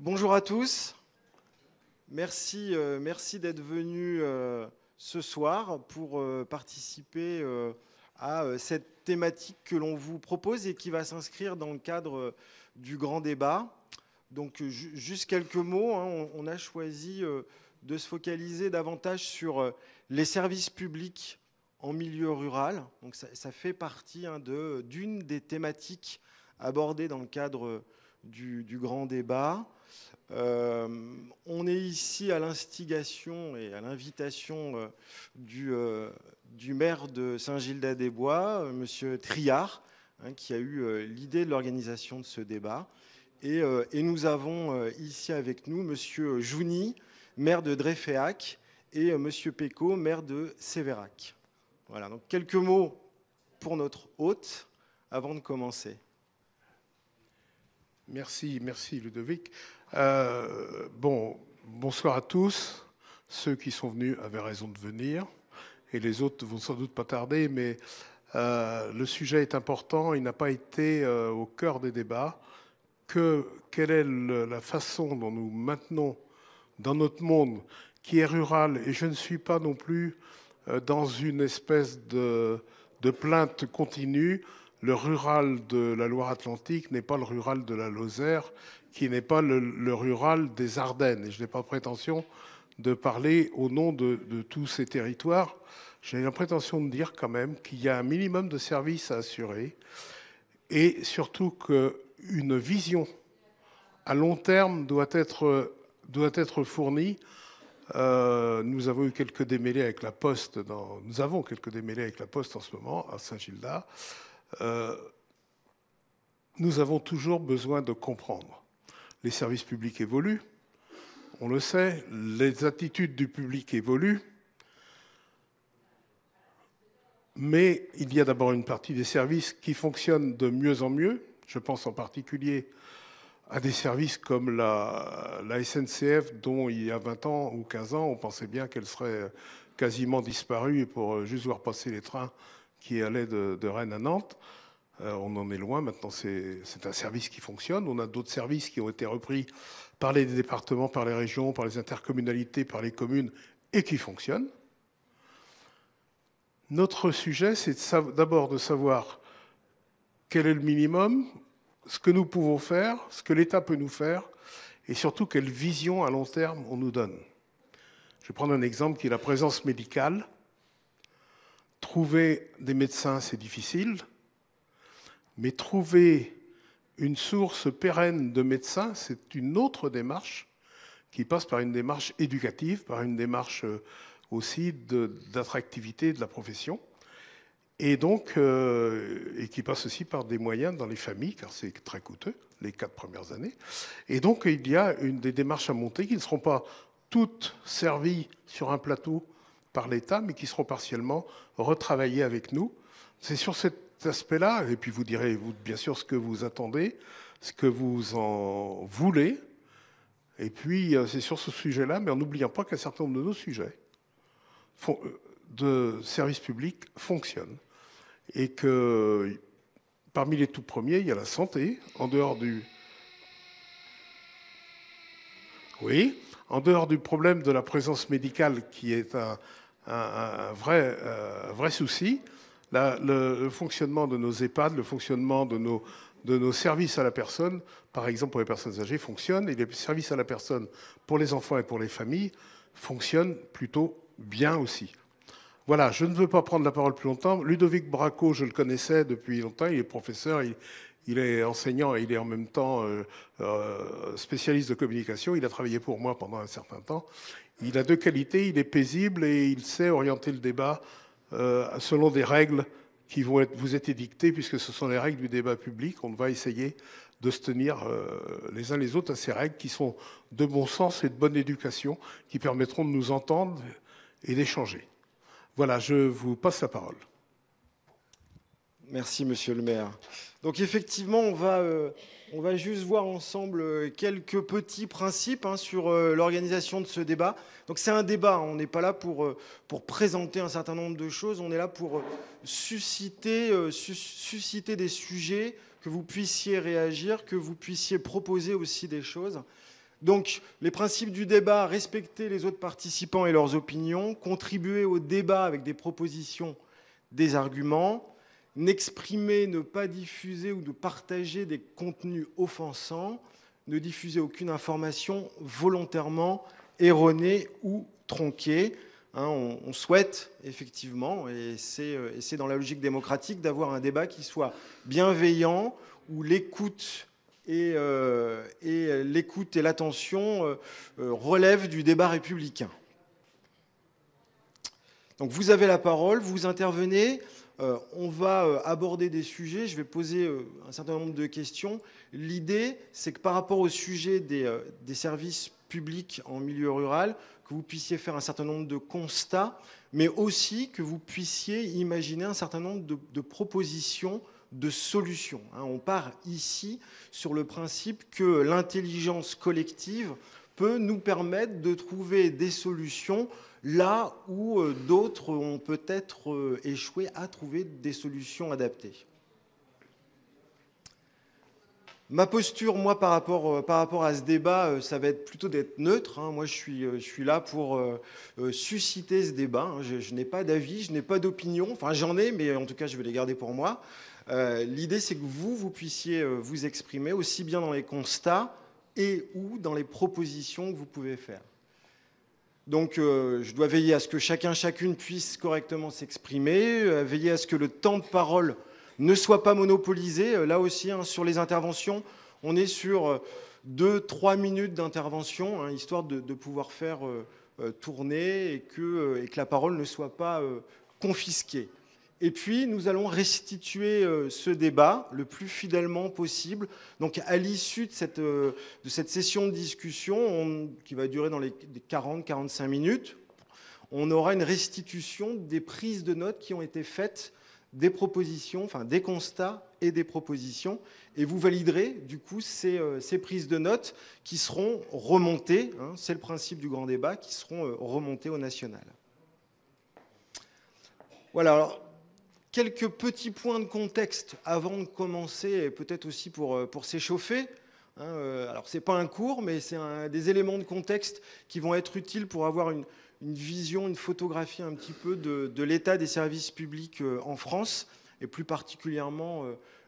Bonjour à tous. Merci d'être venus ce soir pour participer à cette thématique que l'on vous propose et qui va s'inscrire dans le cadre du grand débat. Donc, juste quelques mots, hein. On a choisi de se focaliser davantage sur les services publics en milieu rural. Donc, ça fait partie d'une des thématiques abordées dans le cadre du grand débat. On est ici à l'instigation et à l'invitation du maire de Saint-Gildas-des-Bois, Monsieur Triard, qui a eu l'idée de l'organisation de ce débat. Et nous avons ici avec nous Monsieur Jouny, maire de Dreyféac, et Monsieur Pécaud, maire de Sévérac. Voilà, donc quelques mots pour notre hôte avant de commencer. Merci Ludovic. Bonsoir à tous. Ceux qui sont venus avaient raison de venir et les autres vont sans doute pas tarder, mais le sujet est important. Il n'a pas été au cœur des débats. Quelle est la façon dont nous maintenons dans notre monde qui est rural, et je ne suis pas non plus dans une espèce de plainte continue. Le rural de la Loire-Atlantique n'est pas le rural de la Lozère, qui n'est pas le rural des Ardennes. Et je n'ai pas prétention de parler au nom de tous ces territoires. J'ai la prétention de dire quand même qu'il y a un minimum de services à assurer et surtout qu'une vision à long terme doit être fournie. Nous avons eu quelques démêlés avec la Poste. Nous avons quelques démêlés avec la Poste en ce moment à Saint-Gildas. Nous avons toujours besoin de comprendre. Les services publics évoluent, on le sait, les attitudes du public évoluent, mais il y a d'abord une partie des services qui fonctionnent de mieux en mieux. Je pense en particulier à des services comme la SNCF, dont il y a 20 ans ou 15 ans, on pensait bien qu'elle serait quasiment disparue pour juste voir passer les trains qui allaient de Rennes à Nantes. On en est loin, maintenant c'est un service qui fonctionne. On a d'autres services qui ont été repris par les départements, par les régions, par les intercommunalités, par les communes, et qui fonctionnent. Notre sujet, c'est d'abord de savoir quel est le minimum, ce que nous pouvons faire, ce que l'État peut nous faire, et surtout quelle vision à long terme on nous donne. Je vais prendre un exemple qui est la présence médicale. Trouver des médecins, c'est difficile, mais trouver une source pérenne de médecins, c'est une autre démarche qui passe par une démarche éducative, par une démarche aussi d'attractivité de la profession, et donc et qui passe aussi par des moyens dans les familles, car c'est très coûteux, les 4 premières années. Et donc il y a des démarches à monter qui ne seront pas toutes servies sur un plateau par l'État, mais qui seront partiellement retravaillées avec nous. C'est sur cet aspect-là, et puis vous direz bien sûr ce que vous attendez, ce que vous en voulez, et puis c'est sur ce sujet-là, mais en n'oubliant pas qu'un certain nombre de nos sujets de services publics fonctionnent, et que parmi les tout premiers, il y a la santé, en dehors du... Oui, en dehors du problème de la présence médicale qui est un vrai souci, le fonctionnement de nos EHPAD, le fonctionnement de nos services à la personne, par exemple pour les personnes âgées, fonctionne, et les services à la personne pour les enfants et pour les familles fonctionnent plutôt bien aussi. Voilà, je ne veux pas prendre la parole plus longtemps. Ludovic Bracco, je le connaissais depuis longtemps, il est professeur, il est enseignant et il est en même temps spécialiste de communication. Il a travaillé pour moi pendant un certain temps. Il a 2 qualités, il est paisible et il sait orienter le débat selon des règles qui vont vous être édictées, puisque ce sont les règles du débat public. On va essayer de se tenir les uns les autres à ces règles qui sont de bon sens et de bonne éducation, qui permettront de nous entendre et d'échanger. Voilà, je vous passe la parole. Merci, monsieur le maire. Donc effectivement, on va juste voir ensemble quelques petits principes sur l'organisation de ce débat. Donc c'est un débat, on n'est pas là pour présenter un certain nombre de choses, on est là pour susciter des sujets, que vous puissiez réagir, que vous puissiez proposer aussi des choses. Donc, les principes du débat, respecter les autres participants et leurs opinions, contribuer au débat avec des propositions, des arguments, n'exprimer, ne pas diffuser ou de partager des contenus offensants, ne diffuser aucune information volontairement erronée ou tronquée. On souhaite effectivement, et c'est dans la logique démocratique, d'avoir un débat qui soit bienveillant, où l'écoute et l'attention relèvent du débat républicain. Donc vous avez la parole, vous intervenez. On va aborder des sujets, je vais poser un certain nombre de questions. L'idée, c'est que par rapport au sujet des services publics en milieu rural, que vous puissiez faire un certain nombre de constats, mais aussi que vous puissiez imaginer un certain nombre de propositions, de solutions. On part ici sur le principe que l'intelligence collective peut nous permettre de trouver des solutions là où d'autres ont peut-être échoué à trouver des solutions adaptées. Ma posture, moi, par rapport à ce débat, ça va être plutôt d'être neutre. Moi, je suis là pour susciter ce débat. Je n'ai pas d'avis, je n'ai pas d'opinion. Enfin, j'en ai, mais en tout cas, je vais les garder pour moi. L'idée, c'est que vous puissiez vous exprimer aussi bien dans les constats et ou dans les propositions que vous pouvez faire. Donc, je dois veiller à ce que chacune puisse correctement s'exprimer, veiller à ce que le temps de parole ne soit pas monopolisé. Là aussi, sur les interventions, on est sur 2-3 minutes d'intervention, histoire de pouvoir faire tourner et que la parole ne soit pas confisquée. Et puis, nous allons restituer ce débat le plus fidèlement possible. Donc, à l'issue de cette session de discussion, qui va durer dans les 40-45 minutes, on aura une restitution des prises de notes qui ont été faites, des propositions, enfin des constats et des propositions. Et vous validerez, du coup, ces prises de notes qui seront remontées, c'est le principe du grand débat, qui seront remontées au national. Voilà. Alors, quelques petits points de contexte avant de commencer, et peut-être aussi pour s'échauffer. Alors, ce n'est pas un cours, mais c'est des éléments de contexte qui vont être utiles pour avoir une vision, une photographie un petit peu de l'état des services publics en France, et plus particulièrement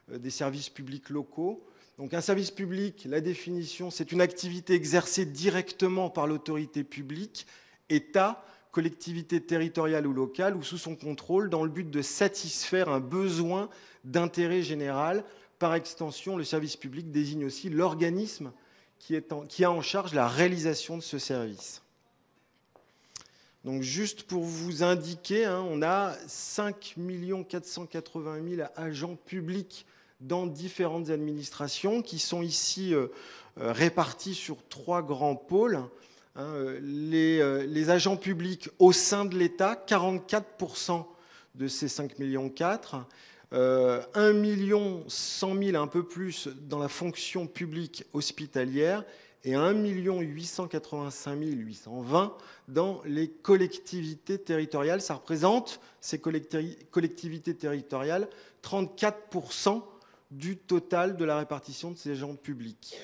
des services publics locaux. Donc, un service public, la définition, c'est une activité exercée directement par l'autorité publique, État, collectivité territoriale ou locale, ou sous son contrôle, dans le but de satisfaire un besoin d'intérêt général. Par extension, le service public désigne aussi l'organisme qui a en charge la réalisation de ce service. Donc, juste pour vous indiquer, on a 5 480 000 agents publics dans différentes administrations qui sont ici répartis sur 3 grands pôles. Les agents publics au sein de l'État, 44% de ces 5,4 millions, 1 100 000, un peu plus, dans la fonction publique hospitalière et 1 885 820 dans les collectivités territoriales. Ça représente, ces collectivités territoriales, 34% du total de la répartition de ces agents publics.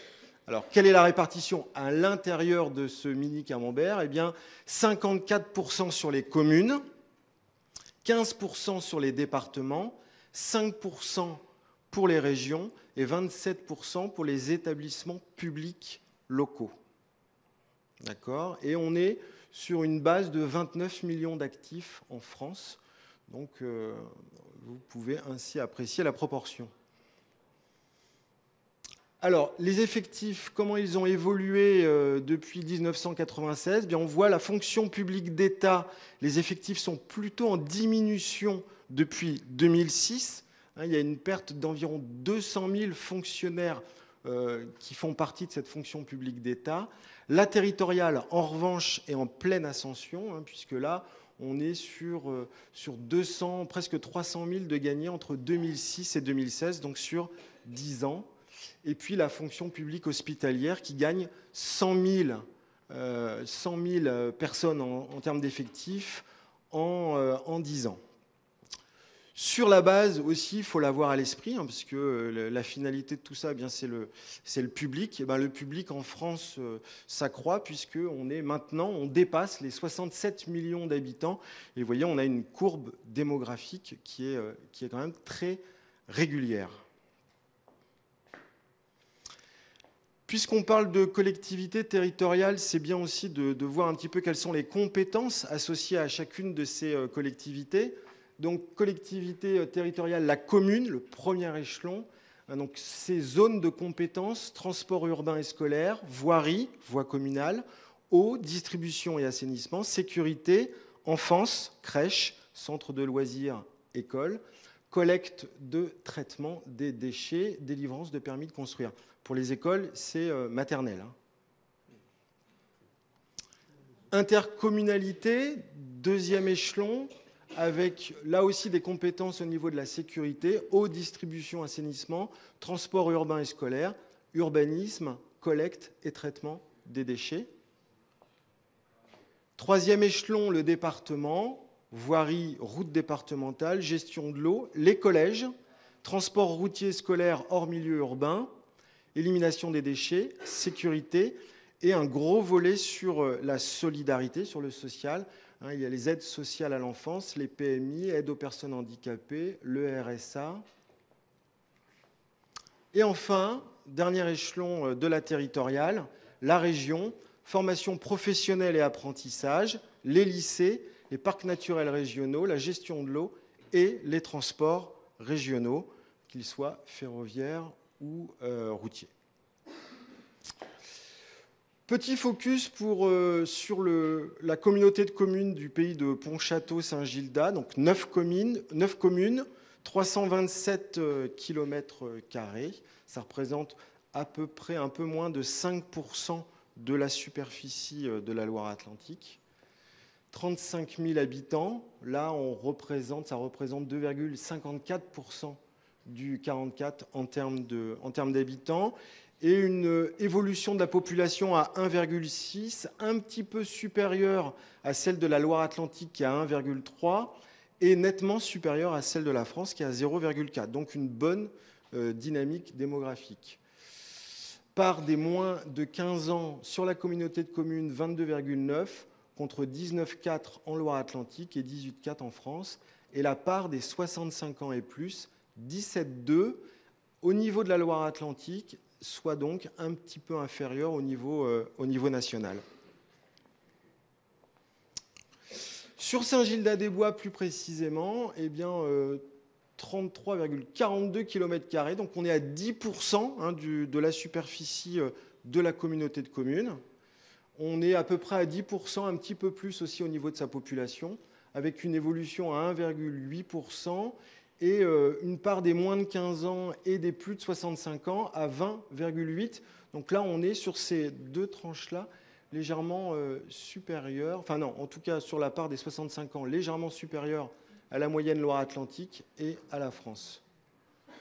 Alors, quelle est la répartition à l'intérieur de ce mini-camembert ? Eh bien, 54% sur les communes, 15% sur les départements, 5% pour les régions et 27% pour les établissements publics locaux. D'accord ? Et on est sur une base de 29 millions d'actifs en France. Donc, vous pouvez ainsi apprécier la proportion. Alors, les effectifs, comment ils ont évolué depuis 1996 ? Bien, on voit la fonction publique d'État, les effectifs sont plutôt en diminution depuis 2006. Il y a une perte d'environ 200 000 fonctionnaires qui font partie de cette fonction publique d'État. La territoriale, en revanche, est en pleine ascension, puisque là, on est sur 200, presque 300 000 de gagnés entre 2006 et 2016, donc sur 10 ans. Et puis la fonction publique hospitalière qui gagne 100 000 personnes en termes d'effectifs en 10 ans. Sur la base aussi, il faut l'avoir à l'esprit, hein, parce que la finalité de tout ça, eh bien, c'est le public. Et ben, le public en France s'accroît, puisqu'on est maintenant, on dépasse les 67 millions d'habitants. Et vous voyez, on a une courbe démographique qui est quand même très régulière. Puisqu'on parle de collectivité territoriale, c'est bien aussi de voir un petit peu quelles sont les compétences associées à chacune de ces collectivités. Donc, collectivité territoriale, la commune, le premier échelon. Donc, ces zones de compétences, transport urbain et scolaire, voirie, voie communale, eau, distribution et assainissement, sécurité, enfance, crèche, centre de loisirs, école, collecte de traitement des déchets, délivrance de permis de construire. Pour les écoles, c'est maternelle. Intercommunalité, deuxième échelon, avec là aussi des compétences au niveau de la sécurité, eau, distribution, assainissement, transport urbain et scolaire, urbanisme, collecte et traitement des déchets. Troisième échelon, le département, voirie, route départementale, gestion de l'eau, les collèges, transport routier scolaire hors milieu urbain, élimination des déchets, sécurité, et un gros volet sur la solidarité, sur le social. Il y a les aides sociales à l'enfance, les PMI, aides aux personnes handicapées, le RSA. Et enfin, dernier échelon de la territoriale, la région, formation professionnelle et apprentissage, les lycées, les parcs naturels régionaux, la gestion de l'eau et les transports régionaux, qu'ils soient ferroviaires ou routiers. Petit focus sur la communauté de communes du pays de Pontchâteau-Saint-Gildas, donc 9 communes, 327 km². Ça représente à peu près un peu moins de 5% de la superficie de la Loire-Atlantique. 35 000 habitants, là ça représente 2,54% du 44 en termes d'habitants. Et une évolution de la population à 1,6, un petit peu supérieure à celle de la Loire-Atlantique qui est à 1,3 et nettement supérieure à celle de la France qui est à 0,4. Donc une bonne dynamique démographique. Part des moins de 15 ans sur la communauté de communes, 22,9 contre 19,4 en Loire-Atlantique et 18,4 en France. Et la part des 65 ans et plus, 17,2 au niveau de la Loire-Atlantique, soit donc un petit peu inférieur au niveau national. Sur Saint-Gildas-des-Bois, plus précisément, eh bien, 33,42 km², donc on est à 10% de la superficie de la communauté de communes. On est à peu près à 10%, un petit peu plus aussi au niveau de sa population, avec une évolution à 1,8%. Et une part des moins de 15 ans et des plus de 65 ans à 20,8. Donc là, on est sur ces deux tranches-là légèrement supérieures, enfin non, en tout cas sur la part des 65 ans, légèrement supérieure à la moyenne Loire-Atlantique et à la France.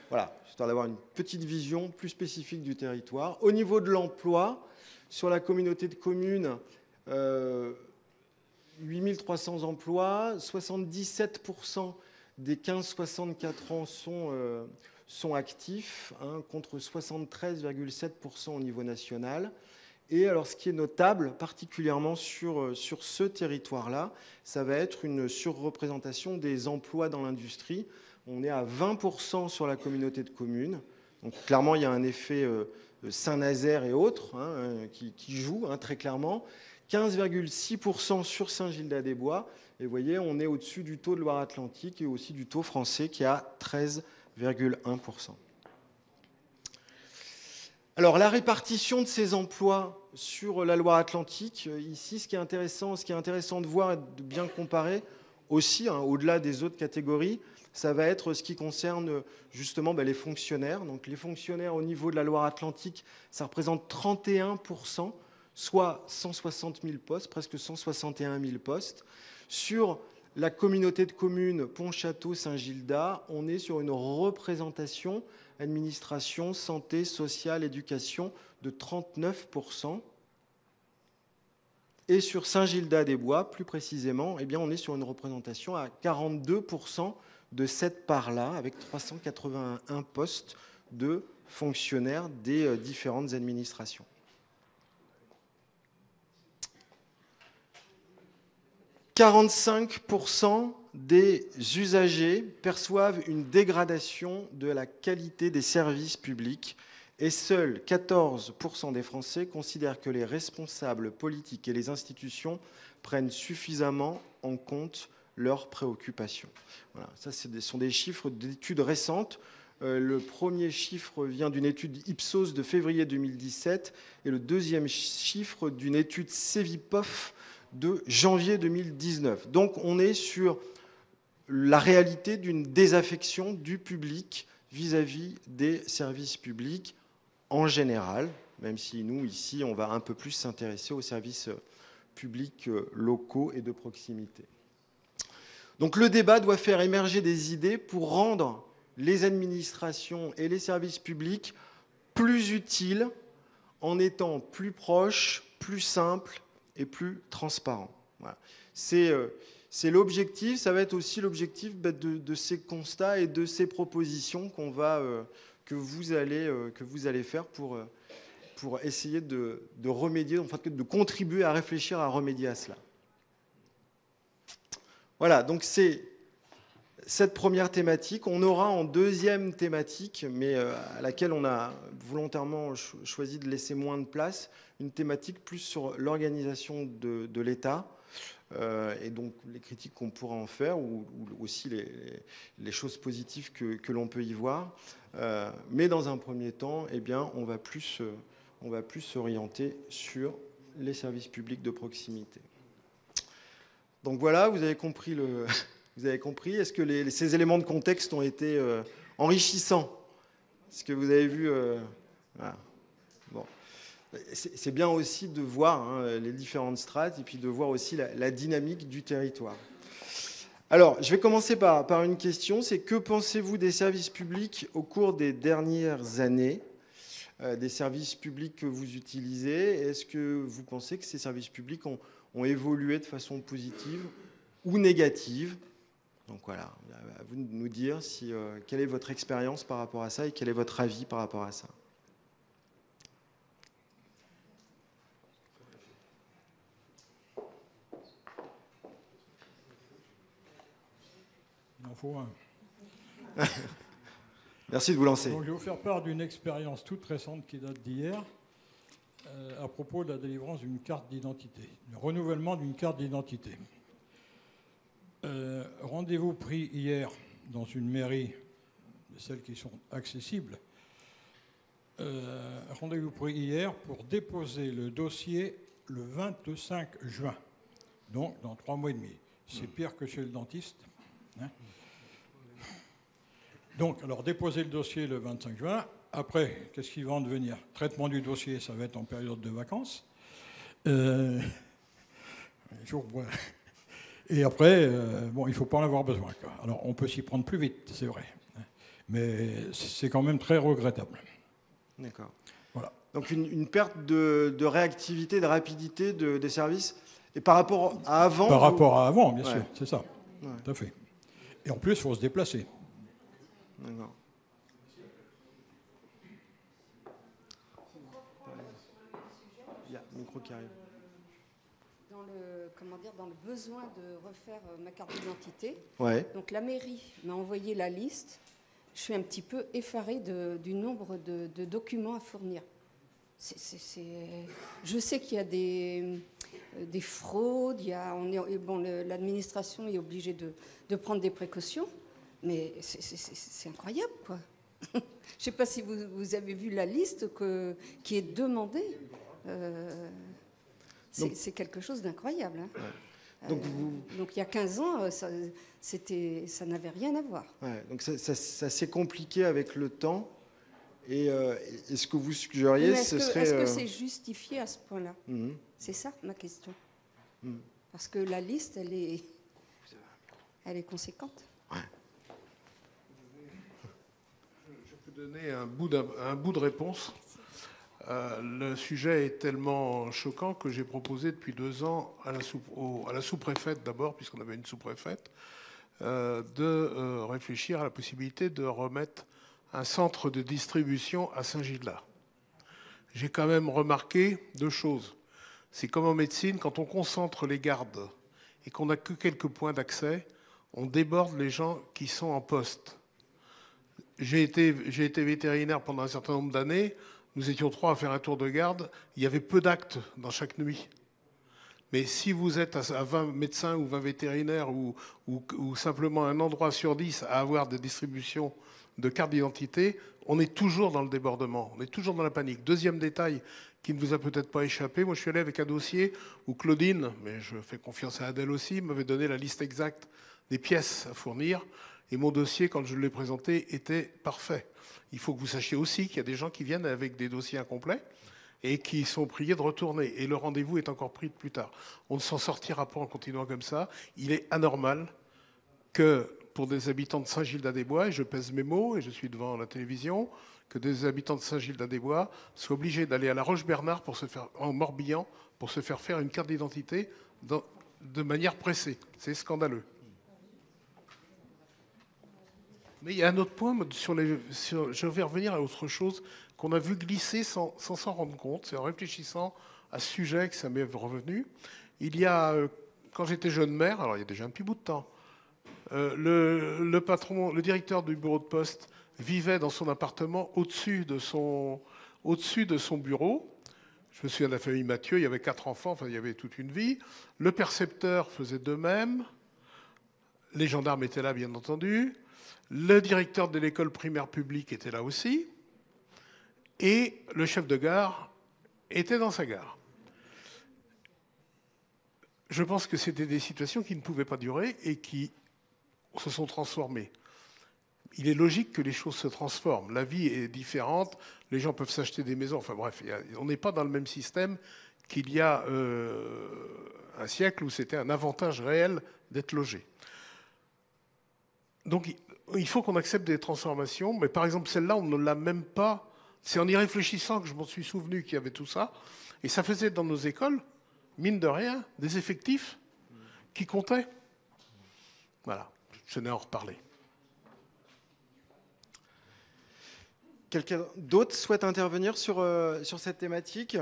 Voilà, histoire d'avoir une petite vision plus spécifique du territoire. Au niveau de l'emploi, sur la communauté de communes, 8 300 emplois, 77% des 15-64 ans sont actifs, contre 73,7% au niveau national. Et alors, ce qui est notable, particulièrement sur ce territoire-là, ça va être une surreprésentation des emplois dans l'industrie. On est à 20% sur la communauté de communes. Donc, clairement, il y a un effet Saint-Nazaire et autres qui joue très clairement. 15,6% sur Saint-Gildas-des-Bois. Et vous voyez, on est au-dessus du taux de Loire-Atlantique et aussi du taux français qui est à 13,1%. Alors, la répartition de ces emplois sur la Loire-Atlantique, ici, ce qui est intéressant de voir et de bien comparer aussi, au-delà des autres catégories, ça va être ce qui concerne justement les fonctionnaires. Donc, les fonctionnaires au niveau de la Loire-Atlantique, ça représente 31%, soit 160 000 postes, presque 161 000 postes. Sur la communauté de communes Pontchâteau-Saint-Gildas, on est sur une représentation administration, santé, sociale, éducation de 39%. Et sur Saint-Gildas-des-Bois, plus précisément, eh bien, on est sur une représentation à 42% de cette part-là, avec 381 postes de fonctionnaires des différentes administrations. « 45% des usagers perçoivent une dégradation de la qualité des services publics et seuls 14% des Français considèrent que les responsables politiques et les institutions prennent suffisamment en compte leurs préoccupations. » Voilà, ça, ce sont des chiffres d'études récentes. Le premier chiffre vient d'une étude Ipsos de février 2017 et le deuxième chiffre d'une étude Cevipof de janvier 2019. Donc on est sur la réalité d'une désaffection du public vis-à-vis des services publics en général, même si nous, ici, on va un peu plus s'intéresser aux services publics locaux et de proximité. Donc le débat doit faire émerger des idées pour rendre les administrations et les services publics plus utiles en étant plus proches, plus simples et plus transparents. Voilà. C'est l'objectif, ça va être aussi l'objectif de ces constats et de ces propositions que vous allez faire pour essayer de remédier, en fait, de contribuer à réfléchir à remédier à cela. Voilà, donc c'est cette première thématique. On aura en deuxième thématique, mais à laquelle on a volontairement choisi de laisser moins de place, une thématique plus sur l'organisation de l'État, et donc les critiques qu'on pourra en faire, ou aussi les choses positives que l'on peut y voir. Mais dans un premier temps, eh bien, on va plus s'orienter sur les services publics de proximité. Donc voilà, vous avez compris. Est-ce que ces éléments de contexte ont été enrichissants? Est-ce que vous avez vu voilà. Bon. C'est bien aussi de voir les différentes strates et puis de voir aussi la dynamique du territoire. Alors, je vais commencer par une question. C'est que pensez-vous des services publics au cours des dernières années, des services publics que vous utilisez? Est-ce que vous pensez que ces services publics ont évolué de façon positive ou négative? Donc voilà, à vous de nous dire quelle est votre expérience par rapport à ça et quel est votre avis par rapport à ça. Il en faut un. Merci de vous lancer. Donc, je vais vous faire part d'une expérience toute récente qui date d'hier à propos de la délivrance d'une carte d'identité, le renouvellement d'une carte d'identité. Rendez-vous pris hier dans une mairie, de celles qui sont accessibles, rendez-vous pris hier pour déposer le dossier le 25 juin, donc dans 3 mois et demi. C'est pire que chez le dentiste. Hein. Donc, alors, déposer le dossier le 25 juin. Après, qu'est-ce qui va en devenir? Traitement du dossier, ça va être en période de vacances. Et après, bon, il ne faut pas en avoir besoin, quoi. Alors, on peut s'y prendre plus vite, c'est vrai. Mais c'est quand même très regrettable. D'accord. Voilà. Donc, une perte de réactivité, de rapidité des services. Et par rapport à avant... Par rapport à avant, bien ouais. sûr, c'est ça. Ouais. Tout à fait. Et en plus, il faut se déplacer. D'accord. Il y a un micro qui arrive. Dans le besoin de refaire ma carte d'identité. Ouais. Donc la mairie m'a envoyé la liste. Je suis un petit peu effarée du nombre de documents à fournir. Je sais qu'il y a des fraudes, l'administration est obligée de prendre des précautions, mais c'est incroyable, quoi. Je ne sais pas si vous avez vu la liste qui est demandée. C'est quelque chose d'incroyable. Hein. Ouais. Donc il y a 15 ans, ça n'avait rien à voir. Ouais, donc ça s'est compliqué avec le temps. Et ce que vous suggériez, ce serait... Est-ce que c'est justifié à ce point-là? C'est ça ma question. Parce que la liste, elle est conséquente. Ouais. Je peux donner un bout de réponse. Le sujet est tellement choquant que j'ai proposé depuis 2 ans à la sous-préfète d'abord, puisqu'on avait une sous-préfète, de réfléchir à la possibilité de remettre un centre de distribution à Saint-Gildas. J'ai quand même remarqué 2 choses. C'est comme en médecine, quand on concentre les gardes et qu'on n'a que quelques points d'accès, on déborde les gens qui sont en poste. J'ai été vétérinaire pendant un certain nombre d'années. Nous étions 3 à faire un tour de garde. Il y avait peu d'actes dans chaque nuit. Mais si vous êtes à 20 médecins ou 20 vétérinaires ou simplement un endroit sur 10 à avoir des distributions de cartes d'identité, on est toujours dans le débordement, on est toujours dans la panique. Deuxième détail qui ne vous a peut-être pas échappé, moi je suis allé avec un dossier où Claudine, mais je fais confiance à Adèle aussi, m'avait donné la liste exacte des pièces à fournir. Et mon dossier, quand je l'ai présenté, était parfait. Il faut que vous sachiez aussi qu'il y a des gens qui viennent avec des dossiers incomplets et qui sont priés de retourner. Et le rendez-vous est encore pris plus tard. On ne s'en sortira pas en continuant comme ça. Il est anormal que pour des habitants de Saint-Gildas-des-Bois, et je pèse mes mots, et je suis devant la télévision, que des habitants de Saint-Gildas-des-Bois soient obligés d'aller à la Roche-Bernard en Morbihan pour se faire une carte d'identité de manière pressée. C'est scandaleux. Mais il y a un autre point, je vais revenir à autre chose qu'on a vu glisser sans s'en rendre compte. C'est en réfléchissant à ce sujet que ça m'est revenu. Il y a, quand j'étais jeune maire, alors il y a déjà un petit bout de temps, le directeur du bureau de poste vivait dans son appartement au-dessus de son bureau. Je me souviens de la famille Mathieu, il y avait 4 enfants, enfin il y avait toute une vie. Le percepteur faisait de même. Les gendarmes étaient là, bien entendu. Le directeur de l'école primaire publique était là aussi. Et le chef de gare était dans sa gare. Je pense que c'était des situations qui ne pouvaient pas durer et qui se sont transformées. Il est logique que les choses se transforment. La vie est différente, les gens peuvent s'acheter des maisons. Enfin bref, on n'est pas dans le même système qu'il y a un siècle où c'était un avantage réel d'être logé. Donc il faut qu'on accepte des transformations, mais par exemple celle-là, on ne l'a même pas. C'est en y réfléchissant que je m'en suis souvenu qu'il y avait tout ça. Et ça faisait dans nos écoles, mine de rien, des effectifs qui comptaient. Voilà, je tenais à en reparler. Quelqu'un d'autre souhaite intervenir sur cette thématique?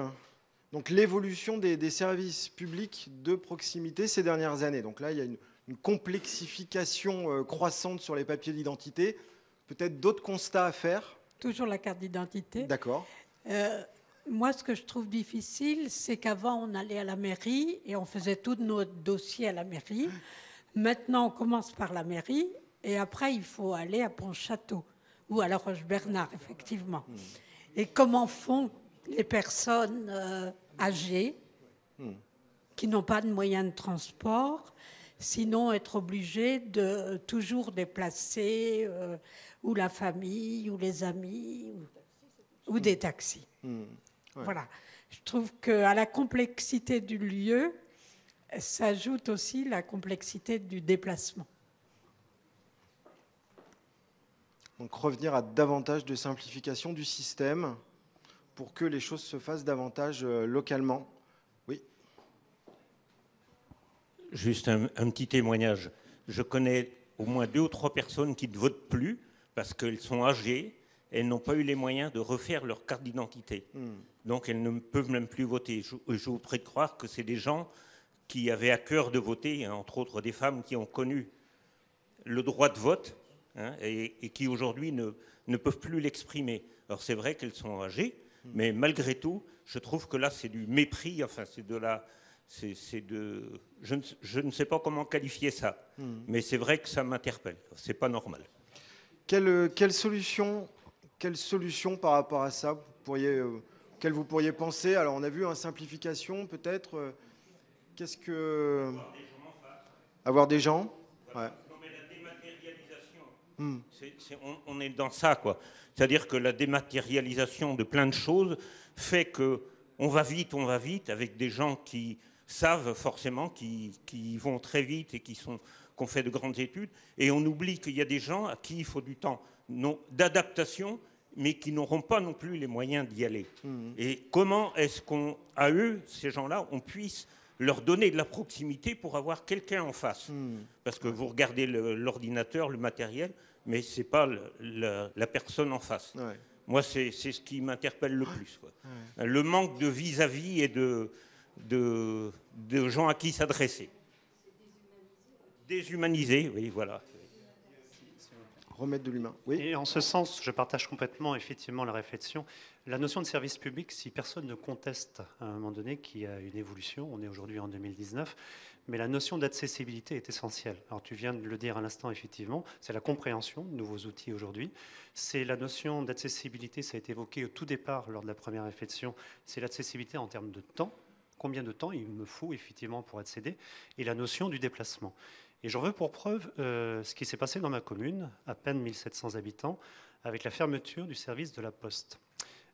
Donc l'évolution des services publics de proximité ces dernières années. Donc là, il y a une complexification croissante sur les papiers d'identité. Peut-être d'autres constats à faire? Toujours la carte d'identité. D'accord. Moi, ce que je trouve difficile, c'est qu'avant, on allait à la mairie et on faisait tous nos dossiers à la mairie. Maintenant, on commence par la mairie et après, il faut aller à Pontchâteau ou à la Roche-Bernard, effectivement. Et comment font les personnes âgées qui n'ont pas de moyens de transport, sinon être obligées de toujours déplacer ou la famille, ou les amis, ou des taxis. Ouais. Voilà. Je trouve qu'à la complexité du lieu, s'ajoute aussi la complexité du déplacement. Donc revenir à davantage de simplification du système pour que les choses se fassent davantage localement. Oui. Juste un petit témoignage. Je connais au moins 2 ou 3 personnes qui ne votent plus parce qu'elles sont âgées, elles n'ont pas eu les moyens de refaire leur carte d'identité. Donc elles ne peuvent même plus voter. Je vous prie de croire que c'est des gens qui avaient à cœur de voter, entre autres des femmes qui ont connu le droit de vote, hein, et qui aujourd'hui ne peuvent plus l'exprimer. Alors c'est vrai qu'elles sont âgées, mais malgré tout, je trouve que là c'est du mépris, enfin c'est de la... Je ne sais pas comment qualifier ça, mais c'est vrai que ça m'interpelle. C'est pas normal. Quelle solution par rapport à ça quelle vous pourriez penser? Alors on a vu une simplification peut-être. Qu'est-ce que... Avoir des gens ouais. Non, mais la dématérialisation, on est dans ça, quoi. C'est-à-dire que la dématérialisation de plein de choses fait qu'on va vite avec des gens qui savent forcément, qui vont très vite et qui ont fait de grandes études, et on oublie qu'il y a des gens à qui il faut du temps d'adaptation, mais qui n'auront pas non plus les moyens d'y aller. Et comment est-ce qu'à eux, ces gens-là, on puisse leur donner de la proximité pour avoir quelqu'un en face. Parce que vous regardez l'ordinateur, le matériel, mais ce n'est pas la personne en face. Ouais. Moi, c'est ce qui m'interpelle le plus, quoi. Ouais. Le manque de vis-à-vis et de gens à qui s'adresser. Déshumanisé, oui, voilà. Remettre de l'humain. Oui. Et en ce sens, je partage complètement effectivement la réflexion. La notion de service public, si personne ne conteste à un moment donné qu'il y a une évolution, on est aujourd'hui en 2019, mais la notion d'accessibilité est essentielle. Alors tu viens de le dire à l'instant, effectivement, c'est la compréhension de nouveaux outils aujourd'hui. C'est la notion d'accessibilité, ça a été évoqué au tout départ lors de la première réflexion, c'est l'accessibilité en termes de temps. Combien de temps il me faut effectivement pour accéder, et la notion du déplacement. Et j'en veux pour preuve ce qui s'est passé dans ma commune, à peine 1700 habitants, avec la fermeture du service de la Poste.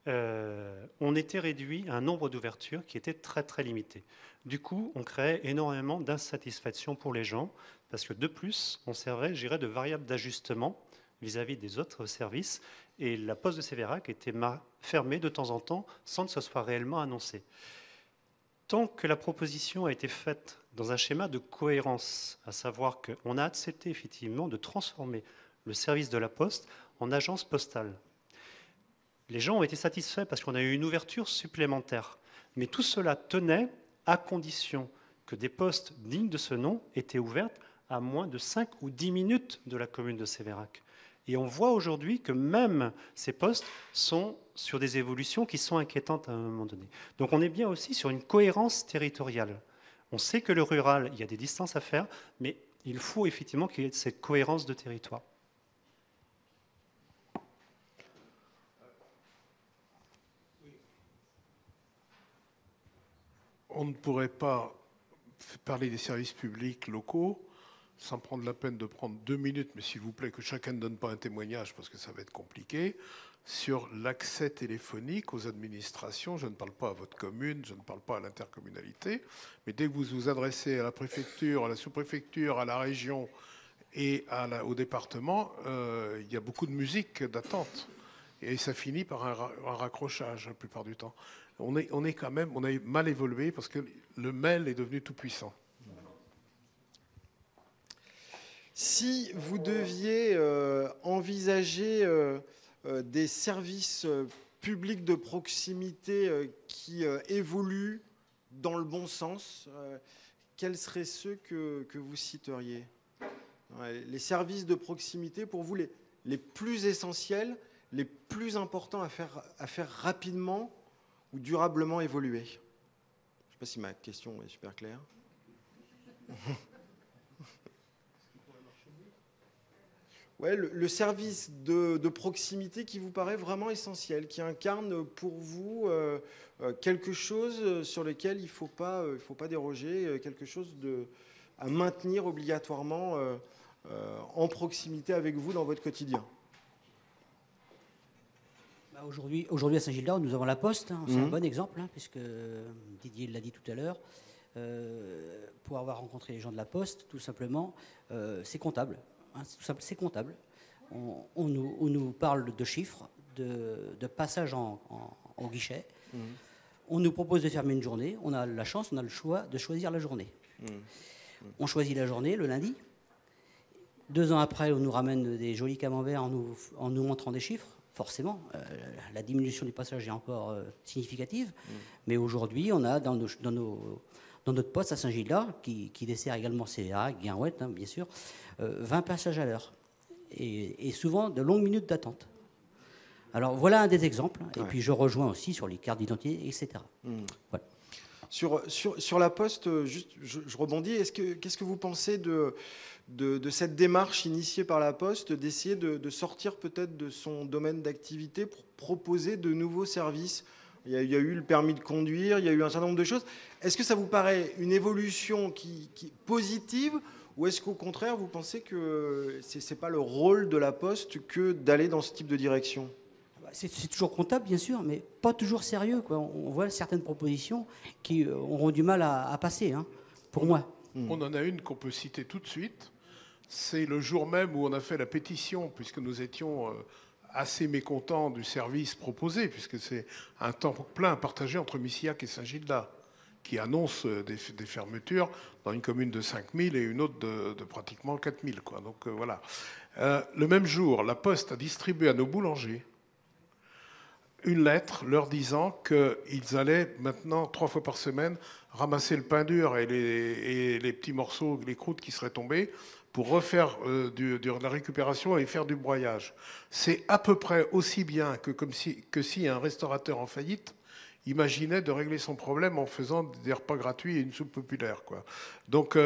On était réduit à un nombre d'ouvertures qui était très très limité. Du coup, on créait énormément d'insatisfaction pour les gens, parce que de plus, on servait, je dirais, de variable d'ajustement vis-à-vis des autres services, et la Poste de Sévérac était fermée de temps en temps sans que ce soit réellement annoncé. Tant que la proposition a été faite dans un schéma de cohérence, à savoir qu'on a accepté effectivement de transformer le service de la Poste en agence postale. Les gens ont été satisfaits parce qu'on a eu une ouverture supplémentaire. Mais tout cela tenait à condition que des postes dignes de ce nom étaient ouvertes à moins de 5 ou 10 minutes de la commune de Sévérac. Et on voit aujourd'hui que même ces postes sont sur des évolutions qui sont inquiétantes à un moment donné. Donc on est bien aussi sur une cohérence territoriale. On sait que le rural, il y a des distances à faire, mais il faut effectivement qu'il y ait cette cohérence de territoire. On ne pourrait pas parler des services publics locaux sans prendre la peine de prendre 2 minutes, mais s'il vous plaît, que chacun ne donne pas un témoignage, parce que ça va être compliqué, sur l'accès téléphonique aux administrations. Je ne parle pas à votre commune, je ne parle pas à l'intercommunalité, mais dès que vous vous adressez à la préfecture, à la sous-préfecture, à la région et au département, il y a beaucoup de musique d'attente. Et ça finit par un raccrochage la plupart du temps. On a mal évolué parce que le mail est devenu tout puissant. Si vous deviez envisager des services publics de proximité qui évoluent dans le bon sens, quels seraient ceux que vous citeriez ? Les services de proximité, pour vous, les plus essentiels, les plus importants à faire rapidement ou durablement évoluer ? Je ne sais pas si ma question est super claire. Ouais, le service de proximité qui vous paraît vraiment essentiel, qui incarne pour vous quelque chose sur lequel il ne faut pas déroger, quelque chose à maintenir obligatoirement en proximité avec vous dans votre quotidien. Aujourd'hui à Saint-Gildas, nous avons la Poste, hein, c'est un bon exemple, hein, puisque Didier l'a dit tout à l'heure. Pour avoir rencontré les gens de la Poste, tout simplement, c'est comptable. Hein, c'est comptable. On nous parle de chiffres, de passage au guichet. On nous propose de fermer une journée. On a la chance, on a le choix de choisir la journée. On choisit la journée le lundi. 2 ans après, on nous ramène des jolis camemberts en nous montrant des chiffres. Forcément, la diminution du passage est encore significative. Mais aujourd'hui, on a dans notre poste à Saint-Gildas, qui dessert également Sévérac, Guinrouette, hein, bien sûr, 20 passages à l'heure. Et souvent de longues minutes d'attente. Alors voilà un des exemples. Et puis je rejoins aussi sur les cartes d'identité, etc. Voilà. Sur la Poste, juste, je rebondis. Qu'est-ce que vous pensez de cette démarche initiée par la Poste d'essayer de sortir peut-être de son domaine d'activité pour proposer de nouveaux services ? Il y a eu le permis de conduire, il y a eu un certain nombre de choses. Est-ce que ça vous paraît une évolution qui positive, ou est-ce qu'au contraire, vous pensez que ce n'est pas le rôle de la Poste que d'aller dans ce type de direction ? C'est toujours comptable, bien sûr, mais pas toujours sérieux, quoi. On voit certaines propositions qui auront du mal à passer, hein, pour moi. On en a une qu'on peut citer tout de suite. C'est le jour même où on a fait la pétition, puisque nous étions assez mécontents du service proposé, puisque c'est un temps plein partagé entre Missillac et Saint-Gildas. qui annoncent des fermetures dans une commune de 5000 et une autre de pratiquement 4000. Quoi. Donc voilà. Le même jour, la Poste a distribué à nos boulangers une lettre leur disant qu'ils allaient maintenant 3 fois par semaine ramasser le pain dur et les petits morceaux, les croûtes qui seraient tombées pour refaire de la récupération et faire du broyage. C'est à peu près aussi bien que si un restaurateur en faillite imaginait de régler son problème en faisant des repas gratuits et une soupe populaire, quoi. Donc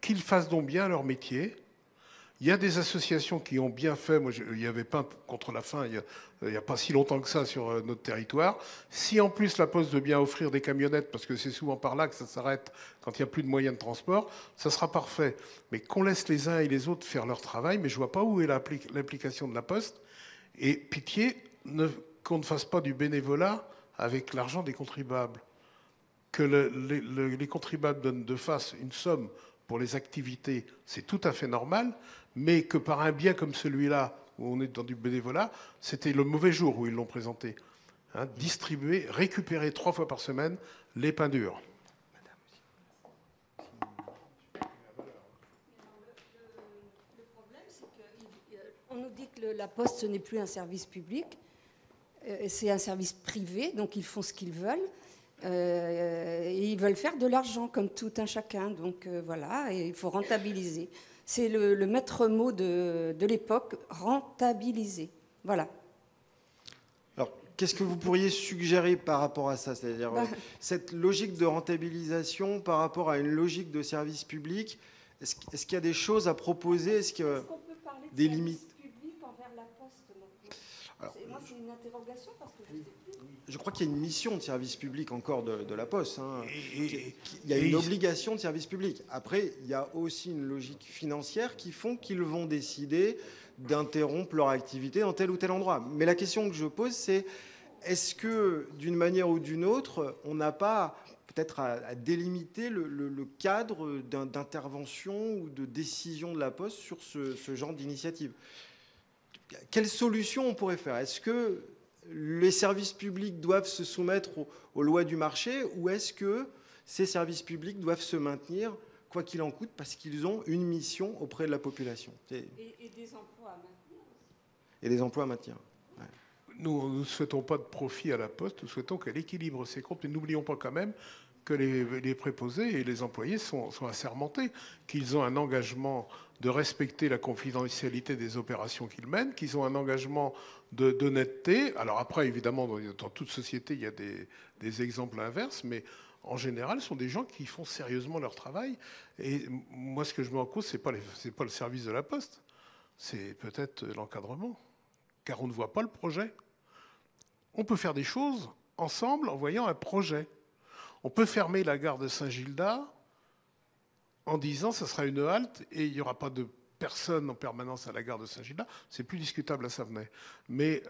qu'ils fassent donc bien leur métier. Il y a des associations qui ont bien fait. Moi, il y avait Pain contre la faim il n'y a pas si longtemps que ça sur notre territoire. Si en plus la Poste veut bien offrir des camionnettes, parce que c'est souvent par là que ça s'arrête quand il n'y a plus de moyens de transport, ça sera parfait. Mais qu'on laisse les uns et les autres faire leur travail, mais je ne vois pas où est l'implication de la Poste. Et pitié, qu'on ne fasse pas du bénévolat avec l'argent des contribuables. Que les contribuables donnent de face une somme pour les activités, c'est tout à fait normal, mais que par un bien comme celui-là, où on est dans du bénévolat, c'était le mauvais jour où ils l'ont présenté. Hein, distribuer, récupérer 3 fois par semaine les pains durs. Le problème, c'est qu'on nous dit que la Poste, ce n'est plus un service public, c'est un service privé, donc ils font ce qu'ils veulent. Et ils veulent faire de l'argent comme tout un chacun. Donc voilà, et il faut rentabiliser. C'est le maître mot de l'époque, rentabiliser. Voilà. Alors, qu'est-ce que vous pourriez suggérer par rapport à ça? C'est-à-dire cette logique de rentabilisation par rapport à une logique de service public, est-ce qu'il y a des choses à proposer? Est-ce qu'il y a des limites? Alors, moi, c'est une interrogation parce que je sais plus. Je crois qu'il y a une mission de service public encore de la Poste. Hein. Il y a une obligation de service public. Après, il y a aussi une logique financière qui font qu'ils vont décider d'interrompre leur activité dans tel ou tel endroit. Mais la question que je pose, c'est est-ce que, d'une manière ou d'une autre, on n'a pas peut-être à délimiter le cadre d'intervention ou de décision de la Poste sur ce genre d'initiative? Quelle solution on pourrait faire? Est-ce que les services publics doivent se soumettre aux lois du marché ou est-ce que ces services publics doivent se maintenir, quoi qu'il en coûte, parce qu'ils ont une mission auprès de la population? Et des emplois à maintenir aussi. Et des emplois à maintenir. Ouais. Nous ne souhaitons pas de profit à la Poste, nous souhaitons qu'elle équilibre ses comptes. Et n'oublions pas quand même que les préposés et les employés sont assermentés, qu'ils ont un engagement de respecter la confidentialité des opérations qu'ils mènent, qu'ils ont un engagement d'honnêteté. Alors après, évidemment, dans toute société, il y a des exemples inverses, mais en général, ce sont des gens qui font sérieusement leur travail. Et moi, ce que je mets en cause, c'est pas le service de la Poste, c'est peut-être l'encadrement, car on ne voit pas le projet. On peut faire des choses ensemble en voyant un projet. On peut fermer la gare de Saint-Gildas en disant que ce sera une halte et il n'y aura pas de personne en permanence à la gare de Saint-Gildas. C'est plus discutable à Savenay. Mais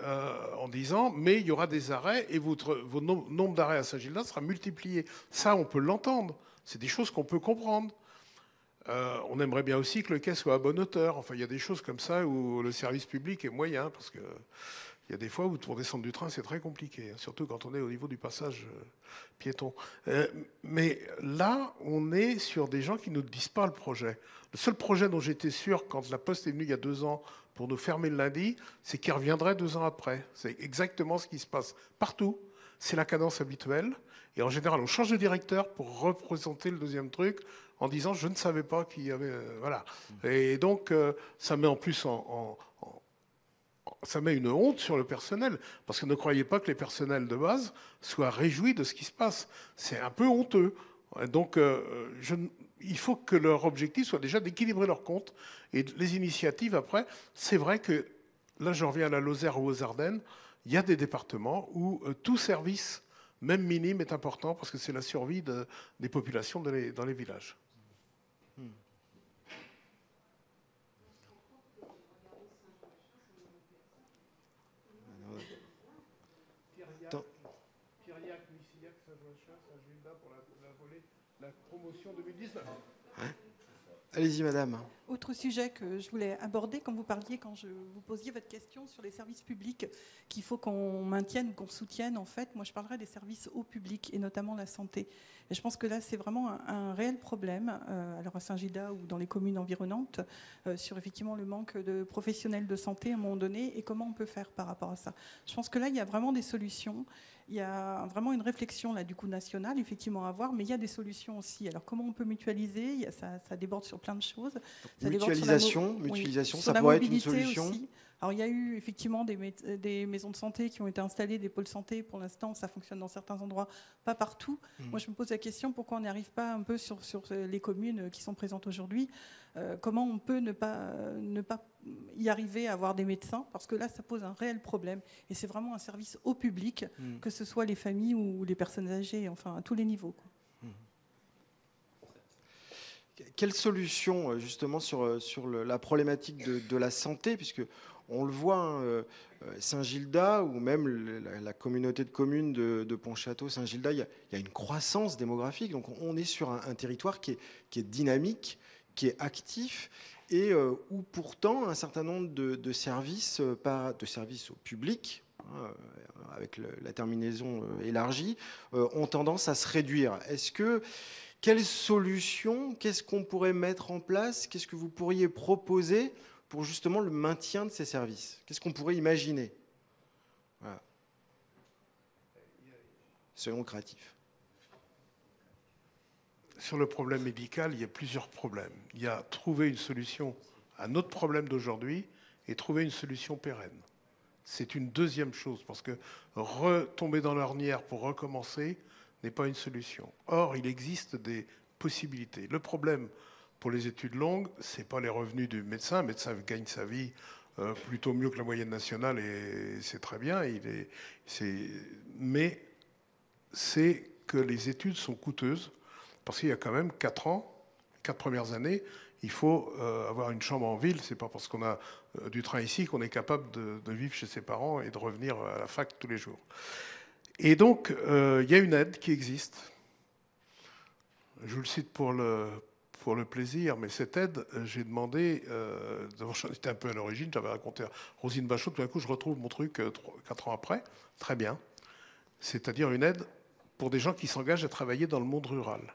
en disant, mais il y aura des arrêts et votre nombre d'arrêts à Saint-Gildas sera multiplié. Ça, on peut l'entendre. C'est des choses qu'on peut comprendre. On aimerait bien aussi que le quai soit à bonne hauteur. Enfin, il y a des choses comme ça où le service public est moyen, parce que il y a des fois où pour descendre du train, c'est très compliqué, surtout quand on est au niveau du passage piéton. Mais là, on est sur des gens qui ne nous disent pas le projet. Le seul projet dont j'étais sûr, quand la Poste est venue il y a 2 ans pour nous fermer le lundi, c'est qu'il reviendrait 2 ans après. C'est exactement ce qui se passe partout. C'est la cadence habituelle. Et en général, on change de directeur pour représenter le deuxième truc en disant « je ne savais pas qu'il y avait… » Voilà. Et donc, ça met en plus ça met une honte sur le personnel, parce que ne croyez pas que les personnels de base soient réjouis de ce qui se passe. C'est un peu honteux. Donc, il faut que leur objectif soit déjà d'équilibrer leurs comptes. Et les initiatives, après, c'est vrai que, là, j'en reviens à la Lozère ou aux Ardennes, il y a des départements où tout service, même minime, est important, parce que c'est la survie des populations dans les villages. Hein? Allez-y, madame. Autre sujet que je voulais aborder, quand vous posiez votre question sur les services publics, qu'il faut qu'on maintienne, qu'on soutienne, en fait, moi je parlerais des services au public, et notamment la santé. Et je pense que là, c'est vraiment un réel problème, alors à Saint-Gildas ou dans les communes environnantes, sur effectivement le manque de professionnels de santé à un moment donné, et comment on peut faire par rapport à ça. Je pense que là, il y a vraiment des solutions. Il y a vraiment une réflexion là, du coup nationale, effectivement, à avoir, mais il y a des solutions aussi. Alors, comment on peut mutualiser? Ça déborde sur plein de choses. Ça mutualisation, ça pourrait être une solution aussi. Alors, il y a eu effectivement des maisons de santé qui ont été installées, des pôles santé. Pour l'instant, ça fonctionne dans certains endroits, pas partout. Moi, je me pose la question, pourquoi on n'y arrive pas un peu sur les communes qui sont présentes aujourd'hui? Comment on peut ne pas y arriver à avoir des médecins? Parce que là, ça pose un réel problème. Et c'est vraiment un service au public, que ce soit les familles ou les personnes âgées, enfin, à tous les niveaux, quoi. Quelle solution, justement, sur la problématique de la santé, puisque on le voit, hein, Saint-Gildas, ou même la communauté de communes de Pontchâteau, Saint-Gildas, il y a une croissance démographique. Donc on est sur un territoire qui est dynamique, qui est actif, et où pourtant un certain nombre de services au public, hein, avec la terminaison élargie, ont tendance à se réduire. Quelle solution, qu'est-ce qu'on pourrait mettre en place? Qu'est-ce que vous pourriez proposer pour justement le maintien de ces services? Qu'est-ce qu'on pourrait imaginer? Voilà. Soyons créatifs. Sur le problème médical, il y a plusieurs problèmes. Il y a trouver une solution à notre problème d'aujourd'hui et trouver une solution pérenne. C'est une deuxième chose, parce que retomber dans l'ornière pour recommencer n'est pas une solution. Or, il existe des possibilités. Le problème pour les études longues, ce n'est pas les revenus du médecin. Le médecin gagne sa vie plutôt mieux que la moyenne nationale, et c'est très bien. Mais c'est que les études sont coûteuses, parce qu'il y a quand même 4 ans, 4 premières années, il faut avoir une chambre en ville. Ce n'est pas parce qu'on a du train ici qu'on est capable de vivre chez ses parents et de revenir à la fac tous les jours. Et donc, il y a une aide qui existe. Je vous le cite pour le plaisir, mais cette aide, j'ai demandé, j'étais un peu à l'origine, j'avais raconté à Rosine Bachot, tout d'un coup je retrouve mon truc 4 ans après, très bien. C'est-à-dire une aide pour des gens qui s'engagent à travailler dans le monde rural.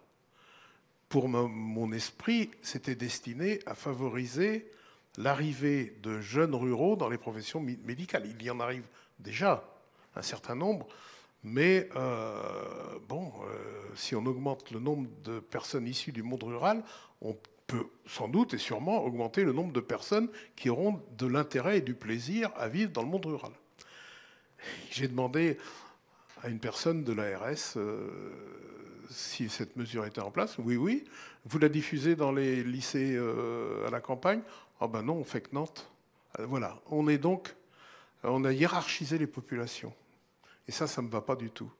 Pour mon esprit, c'était destiné à favoriser l'arrivée de jeunes ruraux dans les professions médicales. Il y en arrive déjà un certain nombre, mais si on augmente le nombre de personnes issues du monde rural, on peut sans doute et sûrement augmenter le nombre de personnes qui auront de l'intérêt et du plaisir à vivre dans le monde rural. J'ai demandé à une personne de l'ARS si cette mesure était en place. Oui. Vous la diffusez dans les lycées à la campagne? Ah ben non, on fait que Nantes. Voilà. On a hiérarchisé les populations. Et ça ne me va pas du tout.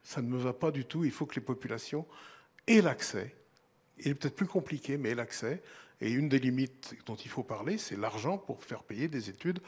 Ça ne me va pas du tout. Il faut que les populations aient l'accès. Il est peut-être plus compliqué, mais aient l'accès. Et une des limites dont il faut parler, c'est l'argent pour faire payer des études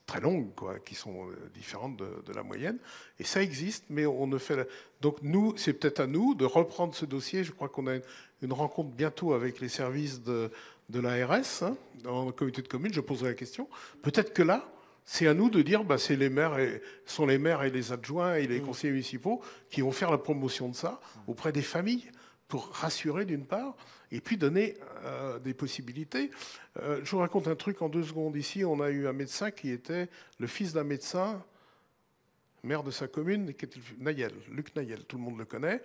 très longues, quoi, qui sont différentes de la moyenne. Et ça existe, mais on ne fait... Donc nous, c'est peut-être à nous de reprendre ce dossier. Je crois qu'on a une rencontre bientôt avec les services de l'ARS, hein, dans le comité de communes. Je poserai la question. Peut-être que là, c'est à nous de dire, c'est les maires sont les maires et les adjoints et les conseillers municipaux qui vont faire la promotion de ça auprès des familles pour rassurer d'une part et puis donner des possibilités. Je vous raconte un truc en 2 secondes. Ici, on a eu un médecin qui était le fils d'un médecin, maire de sa commune, qui était Luc Nayel, tout le monde le connaît.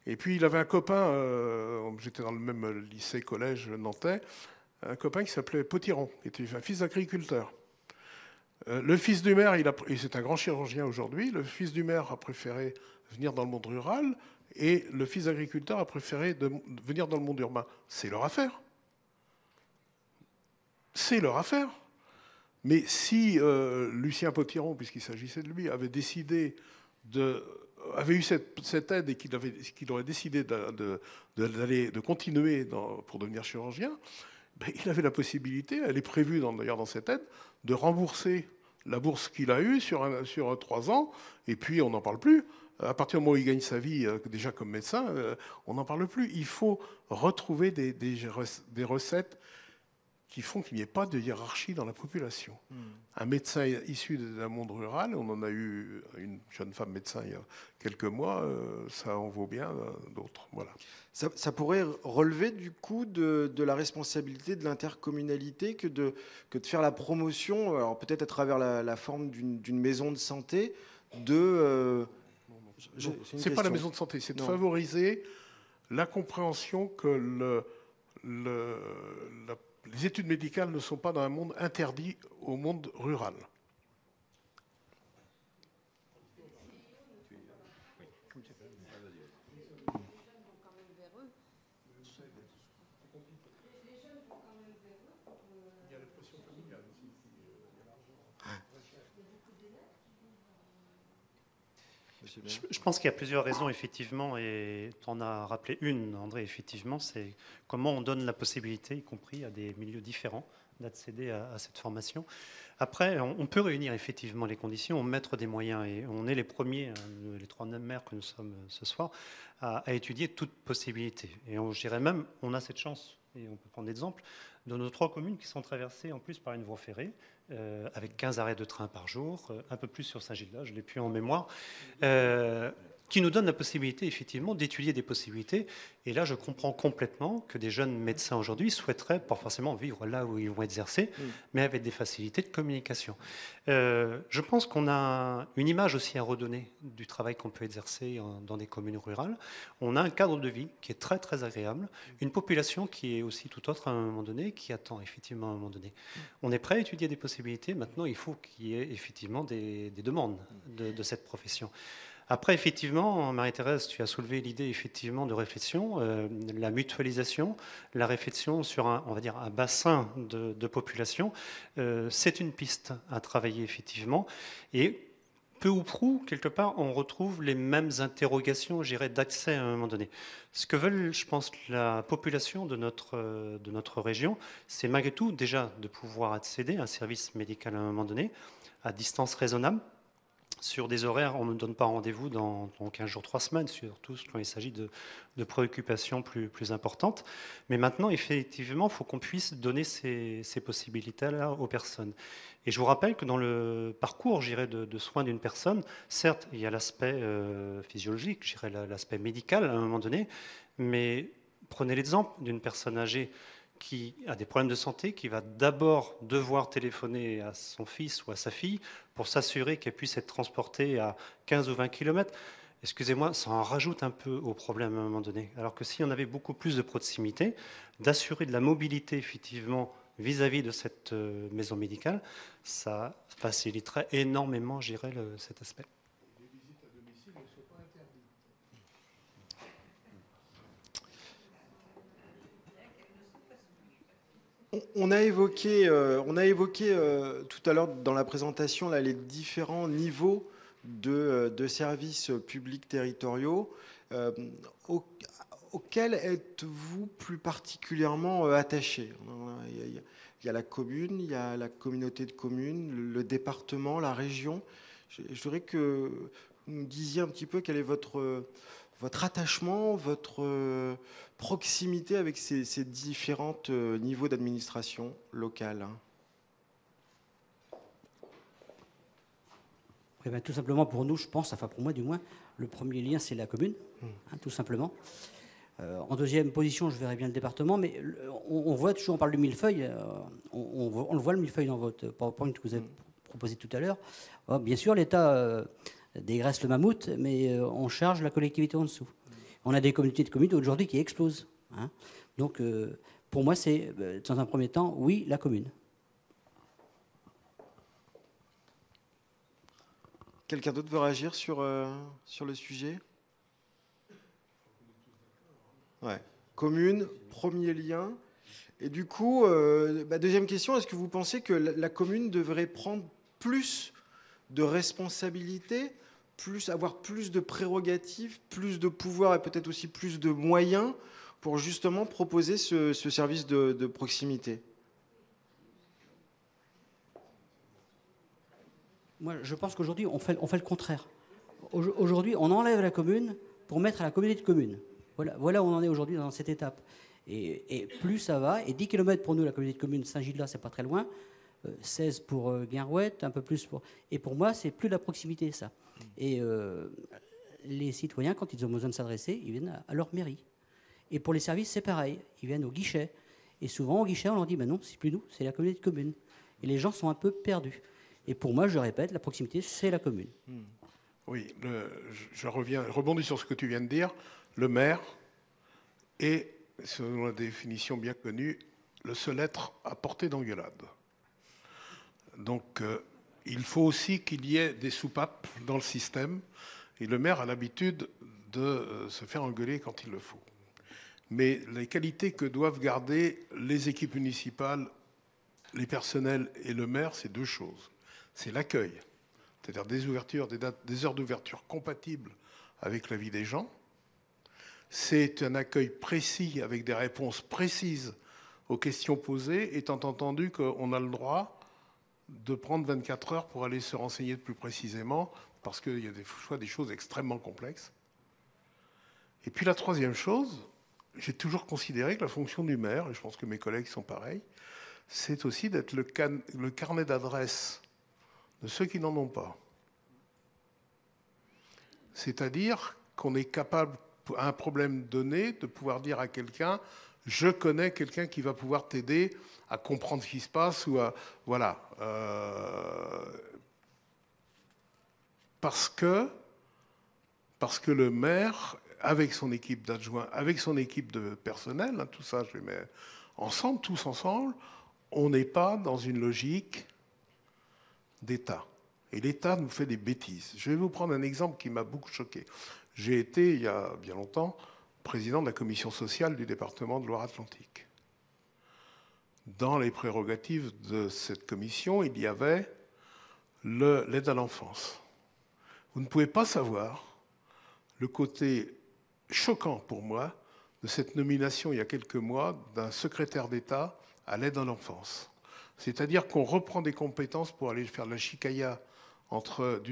Et puis il avait un copain, j'étais dans le même lycée, collège nantais, un copain qui s'appelait Potiron, qui était un fils d'agriculteur. Le fils du maire, et c'est un grand chirurgien aujourd'hui, le fils du maire a préféré venir dans le monde rural et le fils d'agriculteur a préféré venir dans le monde urbain. C'est leur affaire. C'est leur affaire. Mais si Lucien Potiron, puisqu'il s'agissait de lui, avait eu cette aide et qu'il aurait décidé de continuer pour devenir chirurgien, il avait la possibilité, elle est prévue d'ailleurs dans cette aide, de rembourser la bourse qu'il a eue sur 3 ans, et puis on n'en parle plus. à partir du moment où il gagne sa vie, déjà comme médecin, on n'en parle plus. Il faut retrouver des recettes qui font qu'il n'y ait pas de hiérarchie dans la population. Un médecin issu d'un monde rural, on en a eu une jeune femme médecin il y a quelques mois, ça en vaut bien d'autres. Voilà. Ça pourrait relever du coup de la responsabilité de l'intercommunalité que de faire la promotion, alors peut-être à travers la forme d'une maison de santé, c'est pas la maison de santé, c'est de favoriser la compréhension que les études médicales ne sont pas dans un monde interdit au monde rural. Je pense qu'il y a plusieurs raisons, effectivement, et tu en as rappelé une, André, effectivement, c'est comment on donne la possibilité, y compris à des milieux différents, d'accéder à cette formation. Après, on peut réunir effectivement les conditions, mettre des moyens, et on est les premiers, les 3 maires que nous sommes ce soir, à étudier toute possibilité. Et je dirais même, on a cette chance, et on peut prendre l'exemple, de nos 3 communes qui sont traversées en plus par une voie ferrée, avec 15 arrêts de train par jour, un peu plus sur Saint-Gildas, je ne l'ai plus en mémoire, qui nous donne la possibilité effectivement d'étudier des possibilités. Et là, je comprends complètement que des jeunes médecins aujourd'hui souhaiteraient pas forcément vivre là où ils vont exercer, mais avec des facilités de communication. Je pense qu'on a une image aussi à redonner du travail qu'on peut exercer dans des communes rurales. On a un cadre de vie qui est très très agréable, une population qui est aussi tout autre à un moment donné, qui attend effectivement à un moment donné. On est prêt à étudier des possibilités. Maintenant, il faut qu'il y ait effectivement des demandes de cette profession. Après, effectivement, Marie-Thérèse, tu as soulevé l'idée effectivement de réflexion, la mutualisation, la réflexion sur on va dire un bassin de population, c'est une piste à travailler effectivement. Et peu ou prou, quelque part, on retrouve les mêmes interrogations, je dirais, d'accès à un moment donné. Ce que veulent, je pense, la population de notre région, c'est malgré tout déjà de pouvoir accéder à un service médical à un moment donné, à distance raisonnable, sur des horaires, on ne donne pas rendez-vous dans 15 jours, 3 semaines, surtout quand il s'agit de préoccupations plus importantes. Mais maintenant, effectivement, il faut qu'on puisse donner ces possibilités-là aux personnes. Et je vous rappelle que dans le parcours, de soins d'une personne, certes, il y a l'aspect physiologique, l'aspect médical à un moment donné, mais prenez l'exemple d'une personne âgée qui a des problèmes de santé, qui va d'abord devoir téléphoner à son fils ou à sa fille pour s'assurer qu'elle puisse être transportée à 15 ou 20 km. Excusez-moi, ça en rajoute un peu au problème à un moment donné. Alors que si on avait beaucoup plus de proximité, d'assurer de la mobilité effectivement vis-à-vis de cette maison médicale, ça faciliterait énormément, cet aspect. On a évoqué tout à l'heure dans la présentation là, les différents niveaux de services publics territoriaux. Auxquels êtes-vous plus particulièrement attaché ? Il y a la commune, il y a la communauté de communes, le département, la région. Je voudrais que vous nous disiez un petit peu quel est votre attachement, votre proximité avec ces différents niveaux d'administration locale. Eh bien, tout simplement pour nous, je pense, enfin pour moi du moins, le premier lien c'est la commune, tout simplement. En deuxième position, je verrais bien le département, mais on voit toujours, on parle du millefeuille, on le voit le millefeuille dans votre PowerPoint que vous avez proposé tout à l'heure. Bien sûr, l'État dégraisse le mammouth, mais on charge la collectivité en dessous. On a des communautés de communes aujourd'hui qui explosent. Donc, pour moi, c'est, dans un premier temps, oui, la commune. Quelqu'un d'autre veut réagir sur le sujet ? Ouais. Commune, premier lien. Et du coup, deuxième question, est-ce que vous pensez que la commune devrait prendre plus de responsabilités, avoir plus de prérogatives, plus de pouvoir et peut-être aussi plus de moyens pour justement proposer ce service de proximité ? Moi, je pense qu'aujourd'hui, on fait le contraire. Aujourd'hui, on enlève la commune pour mettre à la communauté de communes. Voilà où on en est aujourd'hui dans cette étape. Et plus ça va, et 10 km pour nous, la communauté de communes Saint-Gildas, c'est pas très loin, 16 pour Guinrouette, un peu plus pour... Et pour moi, c'est plus de la proximité, ça. Et les citoyens, quand ils ont besoin de s'adresser, ils viennent à leur mairie. Et pour les services, c'est pareil, ils viennent au guichet. Et souvent, au guichet, on leur dit, non, c'est plus nous, c'est la communauté de communes. Et les gens sont un peu perdus. Et pour moi, je répète, la proximité, c'est la commune. Oui, je rebondis sur ce que tu viens de dire. Le maire est, selon la définition bien connue, le seul être à portée d'engueulade. Donc, il faut aussi qu'il y ait des soupapes dans le système. Et le maire a l'habitude de se faire engueuler quand il le faut. Mais les qualités que doivent garder les équipes municipales, les personnels et le maire, c'est deux choses. C'est l'accueil, c'est-à-dire des ouvertures, des heures d'ouverture compatibles avec la vie des gens. C'est un accueil précis avec des réponses précises aux questions posées, étant entendu qu'on a le droit de prendre 24 heures pour aller se renseigner plus précisément, parce qu'il y a des fois des choses extrêmement complexes. Et puis la troisième chose, j'ai toujours considéré que la fonction du maire, et je pense que mes collègues sont pareils, c'est aussi d'être le carnet d'adresse de ceux qui n'en ont pas. C'est-à-dire qu'on est capable, à un problème donné, de pouvoir dire à quelqu'un « je connais quelqu'un qui va pouvoir t'aider à comprendre ce qui se passe » ou à... Voilà. Parce que le maire, avec son équipe d'adjoints, avec son équipe de personnel, hein, tout ça, je les mets ensemble, tous ensemble, on n'est pas dans une logique d'État. Et l'État nous fait des bêtises. Je vais vous prendre un exemple qui m'a beaucoup choqué. J'ai été, il y a bien longtemps, président de la commission sociale du département de Loire-Atlantique. Dans les prérogatives de cette commission, il y avait l'aide à l'enfance. Vous ne pouvez pas savoir le côté choquant pour moi de cette nomination il y a quelques mois d'un secrétaire d'État à l'aide à l'enfance. C'est-à-dire qu'on reprend des compétences pour aller faire de la chicaya entre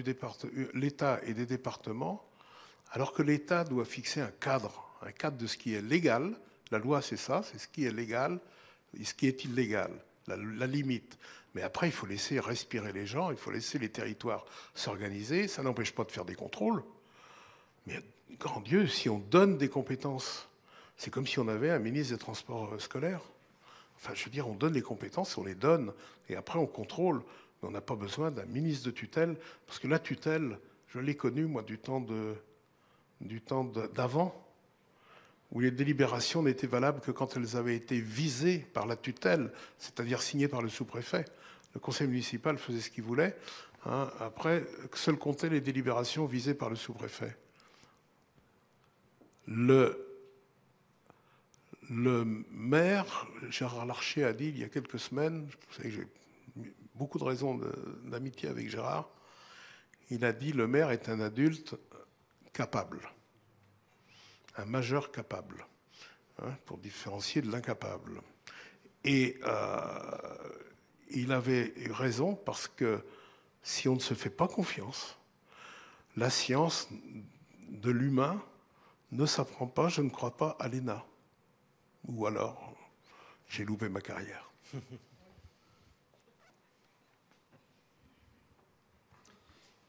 l'État et des départements, alors que l'État doit fixer un cadre de ce qui est légal. La loi, c'est ça, c'est ce qui est légal et ce qui est illégal, la limite. Mais après, il faut laisser respirer les gens, il faut laisser les territoires s'organiser. Ça n'empêche pas de faire des contrôles. Mais, grand Dieu, si on donne des compétences, c'est comme si on avait un ministre des Transports scolaires. Enfin, je veux dire, on donne les compétences, on les donne, et après on contrôle. Mais on n'a pas besoin d'un ministre de tutelle, parce que la tutelle, je l'ai connue, moi, du temps d'avant, où les délibérations n'étaient valables que quand elles avaient été visées par la tutelle, c'est-à-dire signées par le sous-préfet. Le conseil municipal faisait ce qu'il voulait. Hein. Après, seules comptaient les délibérations visées par le sous-préfet. Le maire, Gérard Larcher, a dit il y a quelques semaines, vous savez que j'ai beaucoup de raisons d'amitié avec Gérard, il a dit le maire est un adulte capable, un majeur capable, hein, pour différencier de l'incapable. Et il avait eu raison parce que si on ne se fait pas confiance, la science de l'humain ne s'apprend pas, je ne crois pas, à l'ENA. Ou alors, j'ai loupé ma carrière.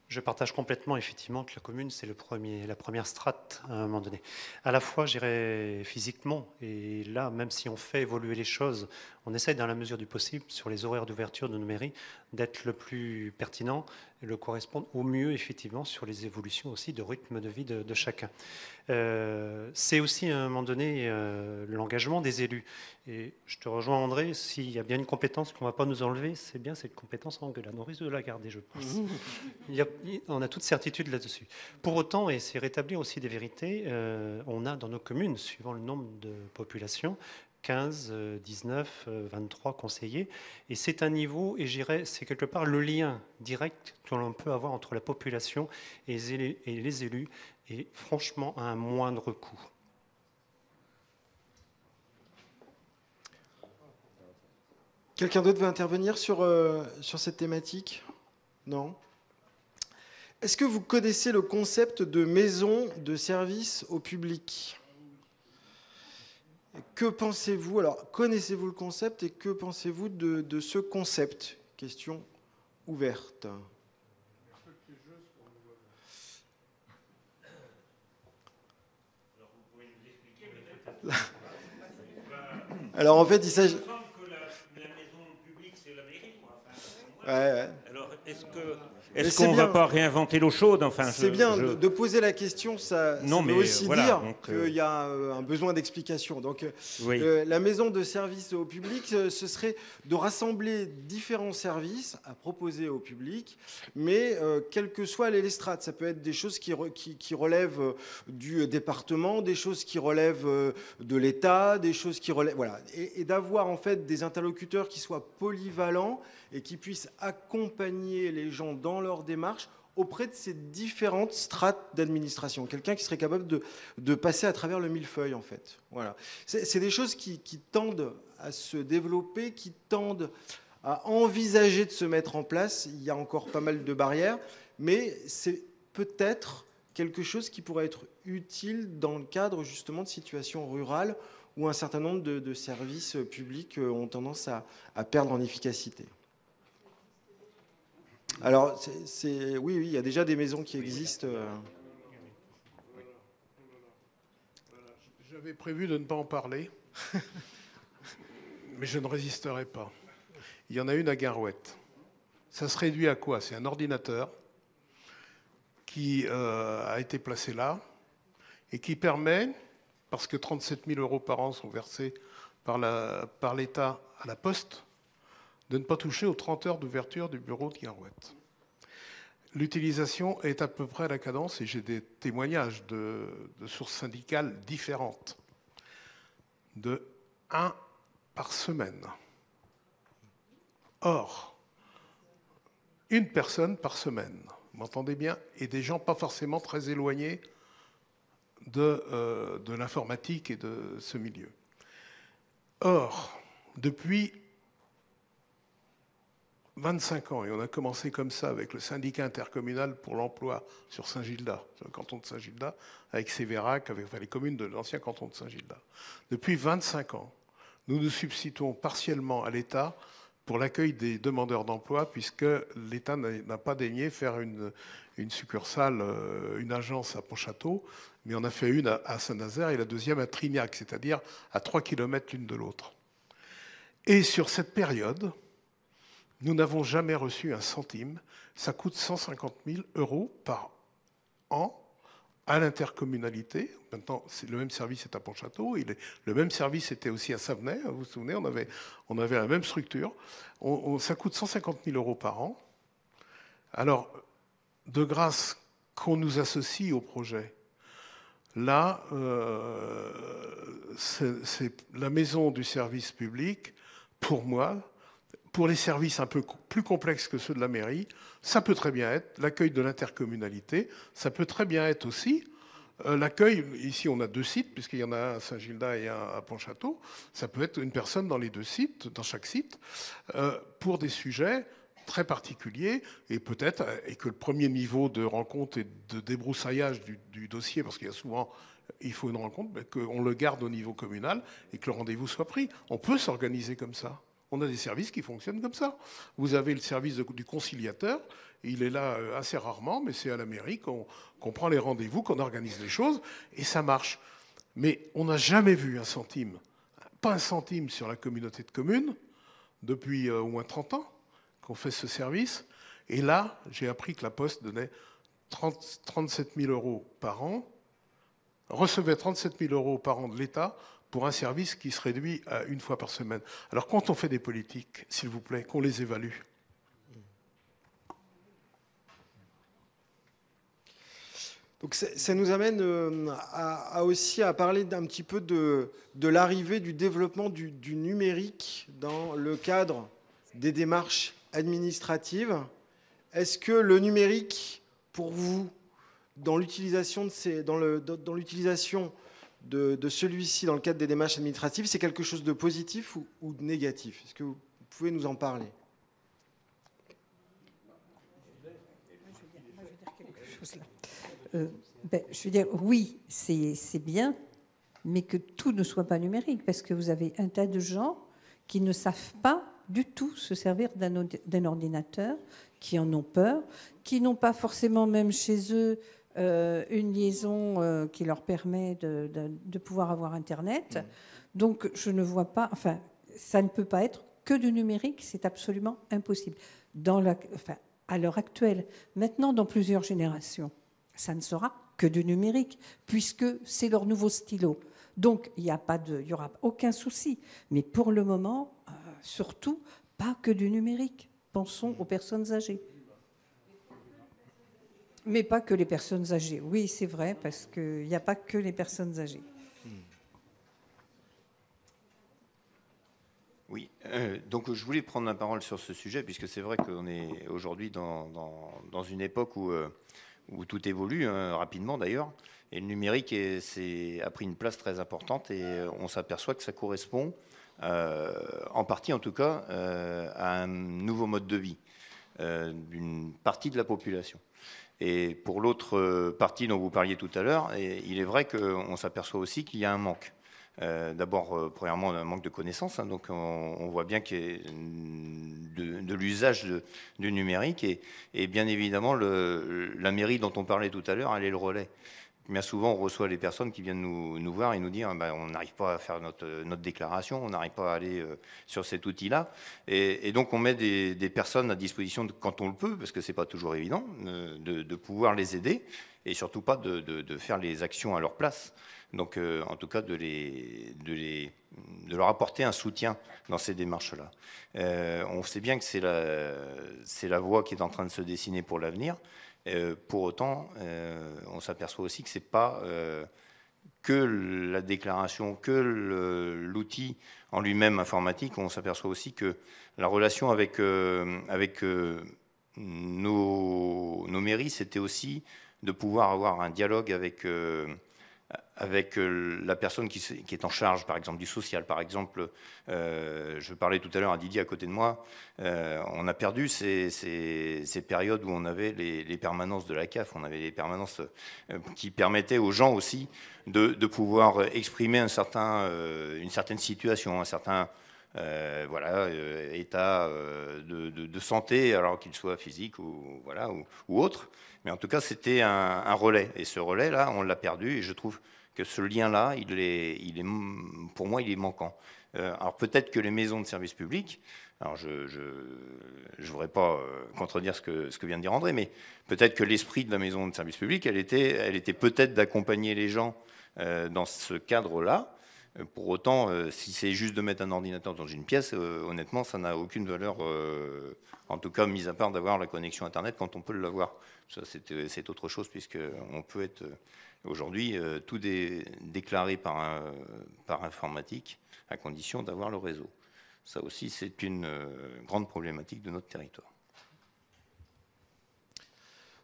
Je partage complètement, effectivement, que la commune, c'est la première strate à un moment donné. À la fois, j'irais physiquement, et là, même si on fait évoluer les choses, on essaye, dans la mesure du possible, sur les horaires d'ouverture de nos mairies, d'être le plus pertinent et le correspondre au mieux, effectivement, sur les évolutions aussi de rythme de vie de chacun. C'est aussi, à un moment donné, l'engagement des élus. Et je te rejoins, André, s'il y a bien une compétence qu'on ne va pas nous enlever, c'est bien cette compétence en engueulade. On risque de la garder, je pense. On a toute certitude là-dessus. Pour autant, et c'est rétablir aussi des vérités, on a dans nos communes, suivant le nombre de populations, 15, 19, 23 conseillers. Et c'est un niveau, et je dirais, c'est quelque part le lien direct que l'on peut avoir entre la population et les élus, et franchement à un moindre coût. Quelqu'un d'autre veut intervenir sur cette thématique? Non? Est-ce que vous connaissez le concept de maison de service au public ? Que pensez-vous? Alors, connaissez-vous le concept et que pensez-vous de ce concept? Question ouverte. Alors, en fait, il s'agit... La maison publique, c'est la mairie, quoi. Ouais. Alors, est-ce qu'on ne va pas réinventer l'eau chaude? C'est bien de poser la question, ça veut aussi dire qu'il y a un besoin d'explication. Donc, la maison de service au public, ce serait de rassembler différents services à proposer au public, mais quelles que soient les strates. Ça peut être des choses qui relèvent du département, des choses qui relèvent de l'État, des choses qui relèvent... Voilà. Et d'avoir en fait des interlocuteurs qui soient polyvalents et qui puissent accompagner les gens dans leur démarche auprès de ces différentes strates d'administration. Quelqu'un qui serait capable de passer à travers le millefeuille, en fait. Voilà. C'est des choses qui tendent à se développer, qui tendent à envisager de se mettre en place. Il y a encore pas mal de barrières, mais c'est peut-être quelque chose qui pourrait être utile dans le cadre justement de situations rurales où un certain nombre de services publics ont tendance à perdre en efficacité. Alors, oui, il y a déjà des maisons qui existent. J'avais prévu de ne pas en parler, mais je ne résisterai pas. Il y en a une à Garouette. Ça se réduit à quoi? C'est un ordinateur qui a été placé là et qui permet, parce que 37 000 € par an sont versés par l'État à la Poste, de ne pas toucher aux 30 heures d'ouverture du bureau de Garouette. L'utilisation est à peu près à la cadence, et j'ai des témoignages de sources syndicales différentes, de 1 par semaine. Or, une personne par semaine, vous m'entendez bien, et des gens pas forcément très éloignés de l'informatique et de ce milieu. Or, depuis 25 ans, et on a commencé comme ça avec le syndicat intercommunal pour l'emploi sur Saint-Gildas, sur le canton de Saint-Gildas, avec Sévérac, avec les communes de l'ancien canton de Saint-Gildas. Depuis 25 ans, nous nous substituons partiellement à l'État pour l'accueil des demandeurs d'emploi, puisque l'État n'a pas daigné faire une succursale, une agence à Pontchâteau, mais on a fait une à Saint-Nazaire et la deuxième à Trignac, c'est-à-dire à 3 km l'une de l'autre. Et sur cette période, nous n'avons jamais reçu un centime. Ça coûte 150 000 € par an à l'intercommunalité. Maintenant, le même service est à Pontchâteau. Le même service était aussi à Savenay. Vous vous souvenez, on avait la même structure. Ça coûte 150 000 € par an. Alors, de grâce qu'on nous associe au projet, là, c'est la maison du service public, pour moi. Pour les services un peu plus complexes que ceux de la mairie, ça peut très bien être l'accueil de l'intercommunalité, ça peut très bien être aussi l'accueil, ici on a 2 sites, puisqu'il y en a un à Saint-Gildas et un à Pontchâteau, ça peut être une personne dans les 2 sites, dans chaque site, pour des sujets très particuliers, et peut-être, et que le premier niveau de rencontre et de débroussaillage du dossier, parce qu'il y a souvent, il faut une rencontre, qu'on le garde au niveau communal et que le rendez-vous soit pris. On peut s'organiser comme ça. On a des services qui fonctionnent comme ça. Vous avez le service du conciliateur, il est là assez rarement, mais c'est à la mairie qu'on prend les rendez-vous, qu'on organise les choses, et ça marche. Mais on n'a jamais vu un centime, pas un centime sur la communauté de communes, depuis au moins 30 ans qu'on fait ce service. Et là, j'ai appris que la Poste donnait 37 000 € par an, recevait 37 000 € par an de l'État, pour un service qui se réduit à 1 fois par semaine. Alors quand on fait des politiques, s'il vous plaît, qu'on les évalue. Donc ça nous amène aussi à parler un petit peu de l'arrivée, du développement du numérique dans le cadre des démarches administratives. Est-ce que le numérique, pour vous, dans l'utilisation de celui-ci dans le cadre des démarches administratives, c'est quelque chose de positif ou de négatif? Est-ce que vous pouvez nous en parler? Je veux dire, oui, c'est bien, mais que tout ne soit pas numérique, parce que vous avez un tas de gens qui ne savent pas du tout se servir d'un ordinateur, qui en ont peur, qui n'ont pas forcément même chez eux une liaison qui leur permet de pouvoir avoir Internet. Donc je ne vois pas, enfin, ça ne peut pas être que du numérique, c'est absolument impossible. À l'heure actuelle, maintenant dans plusieurs générations, ça ne sera que du numérique, puisque c'est leur nouveau stylo. Donc il n'y aura aucun souci. Mais pour le moment, surtout, pas que du numérique. Pensons aux personnes âgées. Mais pas que les personnes âgées. Oui, c'est vrai, parce qu'il n'y a pas que les personnes âgées. Oui, donc je voulais prendre la parole sur ce sujet, puisque c'est vrai qu'on est aujourd'hui dans une époque où tout évolue, rapidement d'ailleurs, et le numérique a pris une place très importante, et on s'aperçoit que ça correspond, en partie en tout cas, à un nouveau mode de vie d'une partie de la population. Et pour l'autre partie dont vous parliez tout à l'heure, il est vrai qu'on s'aperçoit aussi qu'il y a un manque. D'abord, premièrement, un manque de connaissances, hein, donc on voit bien qu'il y a de l'usage du numérique, et bien évidemment, la mairie dont on parlait tout à l'heure, elle est le relais. Bien souvent, on reçoit les personnes qui viennent nous voir et nous dire on n'arrive pas à faire notre déclaration, on n'arrive pas à aller sur cet outil-là. Et donc, on met des personnes à disposition quand on le peut, parce que ce n'est pas toujours évident, de pouvoir les aider, et surtout pas de faire les actions à leur place. Donc, en tout cas, de leur apporter un soutien dans ces démarches-là. On sait bien que c'est la voie qui est en train de se dessiner pour l'avenir. Pour autant, on s'aperçoit aussi que ce n'est pas que la déclaration, que l'outil en lui-même informatique. On s'aperçoit aussi que la relation avec nos mairies, c'était aussi de pouvoir avoir un dialogue avec la personne qui est en charge, par exemple, du social. Par exemple, je parlais tout à l'heure à Didier à côté de moi, on a perdu ces périodes où on avait les permanences de la CAF, on avait les permanences qui permettaient aux gens aussi de pouvoir exprimer une certaine situation, un certain état de santé, alors qu'il soit physique ou autre. Mais en tout cas, c'était un relais. Et ce relais-là, on l'a perdu. Et je trouve que ce lien-là, pour moi, il est manquant. Alors peut-être que les maisons de service public, alors je ne voudrais pas contredire ce que vient de dire André, mais peut-être que l'esprit de la maison de service public, elle était peut-être d'accompagner les gens dans ce cadre-là. Pour autant, si c'est juste de mettre un ordinateur dans une pièce, honnêtement, ça n'a aucune valeur, en tout cas, mis à part d'avoir la connexion Internet quand on peut l'avoir. Ça, c'est autre chose, puisqu'on peut être aujourd'hui tout déclaré par informatique, à condition d'avoir le réseau. Ça aussi, c'est une grande problématique de notre territoire.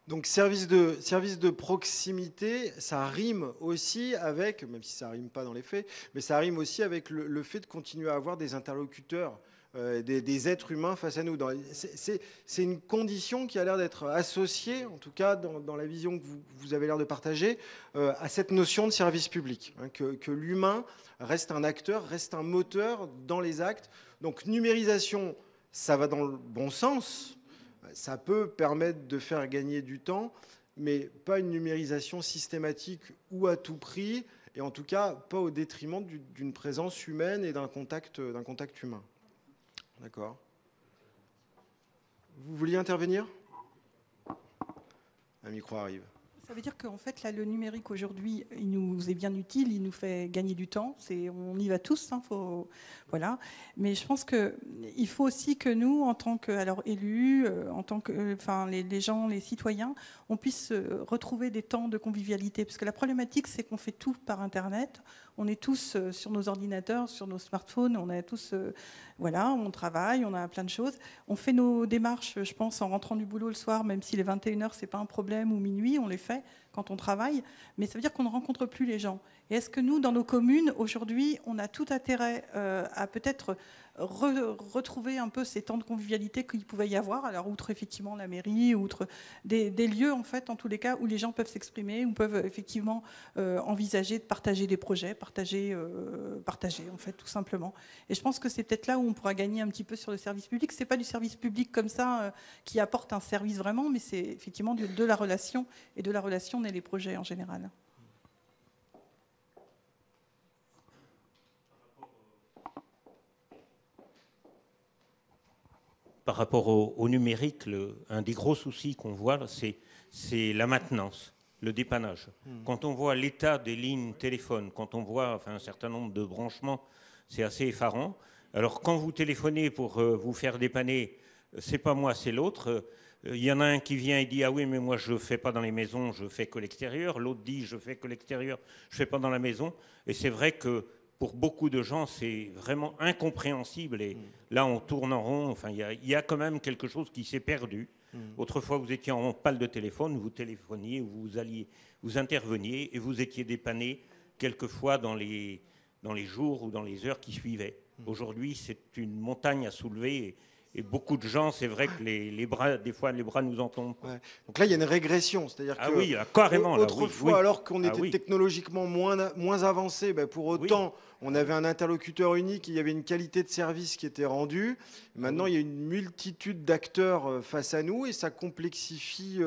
Donc service de proximité, ça rime aussi avec, même si ça rime pas dans les faits, mais ça rime aussi avec le fait de continuer à avoir des interlocuteurs, des êtres humains face à nous. C'est une condition qui a l'air d'être associée, en tout cas dans la vision que vous avez l'air de partager, à cette notion de service public, hein, que l'humain reste un acteur, reste un moteur dans les actes. Donc numérisation, ça va dans le bon sens. Ça peut permettre de faire gagner du temps, mais pas une numérisation systématique ou à tout prix, et en tout cas pas au détriment d'une présence humaine et d'un contact humain. D'accord. Vous vouliez intervenir ? Un micro arrive. Ça veut dire qu'en fait, là, le numérique aujourd'hui, il nous est bien utile, il nous fait gagner du temps. On y va tous, hein, voilà. Mais je pense qu'il faut aussi que nous, en tant qu'élus, en tant que, les gens, les citoyens, on puisse retrouver des temps de convivialité. Parce que la problématique, c'est qu'on fait tout par Internet. On est tous sur nos ordinateurs, sur nos smartphones. On est tous, on travaille, on a plein de choses. On fait nos démarches, je pense, en rentrant du boulot le soir, même si les 21h, c'est pas un problème, ou minuit, on les fait quand on travaille. Mais ça veut dire qu'on ne rencontre plus les gens. Et est-ce que nous, dans nos communes, aujourd'hui, on a tout intérêt à peut-être retrouver un peu ces temps de convivialité qu'il pouvait y avoir, alors outre effectivement la mairie, outre des lieux, en fait, en tous les cas, où les gens peuvent s'exprimer, où peuvent effectivement envisager de partager des projets, partager, en fait, tout simplement. Et je pense que c'est peut-être là où on pourra gagner un petit peu sur le service public. C'est pas du service public comme ça qui apporte un service vraiment, mais c'est effectivement de la relation, et de la relation naît les projets en général. Par rapport au numérique, un des gros soucis qu'on voit, c'est la maintenance, le dépannage. Quand on voit l'état des lignes téléphone, quand on voit un certain nombre de branchements, c'est assez effarant. Alors quand vous téléphonez pour vous faire dépanner, c'est pas moi, c'est l'autre. Il y en a un qui vient et dit « Ah oui, mais moi je ne fais pas dans les maisons, je fais que l'extérieur ». L'autre dit « Je fais que l'extérieur, je ne fais pas dans la maison ». Et c'est vrai que pour beaucoup de gens, c'est vraiment incompréhensible. Et là, on tourne en rond. Enfin, il y a quand même quelque chose qui s'est perdu. Autrefois, vous étiez en panne de téléphone, vous téléphoniez, vous interveniez et vous étiez dépanné quelquefois dans les jours ou dans les heures qui suivaient. Aujourd'hui, c'est une montagne à soulever. Et beaucoup de gens, c'est vrai que les bras, des fois, les bras nous en tombent. Ouais. Donc là, il y a une régression. C'est-à-dire que oui, carrément, autrefois, oui. alors qu'on était technologiquement moins avancé, pour autant, on avait un interlocuteur unique, il y avait une qualité de service qui était rendue. Maintenant, il y a une multitude d'acteurs face à nous et ça complexifie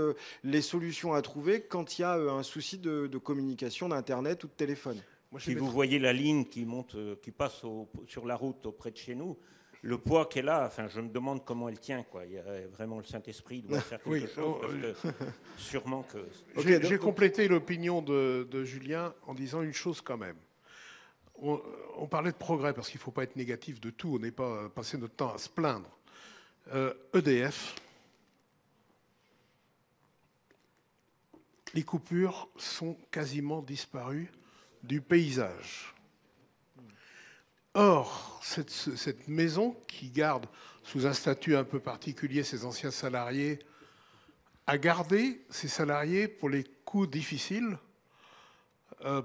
les solutions à trouver quand il y a un souci de communication, d'Internet ou de téléphone. Si vous voyez la ligne qui monte, qui passe sur la route auprès de chez nous, le poids qu'elle a, je me demande comment elle tient, quoi. Il y a vraiment le Saint-Esprit doit faire quelque chose, parce que sûrement que... J'ai complété l'opinion de Julien en disant une chose quand même. On parlait de progrès, parce qu'il ne faut pas être négatif de tout, on n'est pas passé notre temps à se plaindre. EDF, les coupures sont quasiment disparues du paysage. Or, cette maison qui garde sous un statut un peu particulier ses anciens salariés, a gardé ses salariés pour les coups difficiles,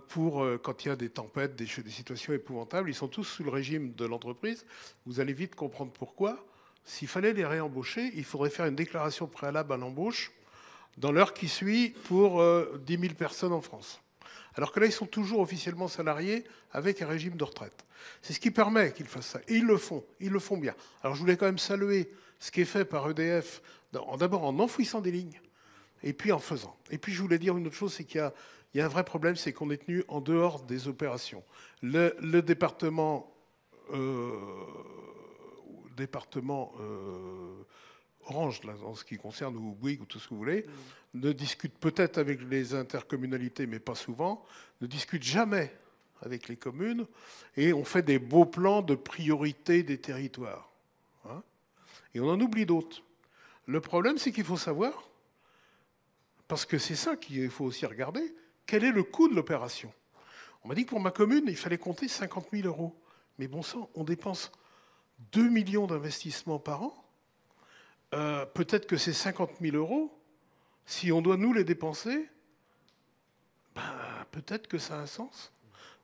pour quand il y a des tempêtes, des situations épouvantables. Ils sont tous sous le régime de l'entreprise. Vous allez vite comprendre pourquoi. S'il fallait les réembaucher, il faudrait faire une déclaration préalable à l'embauche dans l'heure qui suit pour 10 000 personnes en France. Alors que là, ils sont toujours officiellement salariés avec un régime de retraite. C'est ce qui permet qu'ils fassent ça. Et ils le font bien. Alors je voulais quand même saluer ce qui est fait par EDF, d'abord en enfouissant des lignes, et puis en faisant. Et puis je voulais dire une autre chose, c'est qu'il y a un vrai problème, c'est qu'on est tenu en dehors des opérations. Le département Orange, là, en ce qui concerne, ou Bouygues, ou tout ce que vous voulez, ne discute peut-être avec les intercommunalités, mais pas souvent, ne discute jamais avec les communes, et on fait des beaux plans de priorité des territoires. Hein, et on en oublie d'autres. Le problème, c'est qu'il faut savoir, parce que c'est ça qu'il faut aussi regarder, quel est le coût de l'opération. On m'a dit que pour ma commune, il fallait compter 50 000 €. Mais bon sang, on dépense 2 millions d'investissements par an. Peut-être que ces 50 000 €, si on doit nous les dépenser, peut-être que ça a un sens.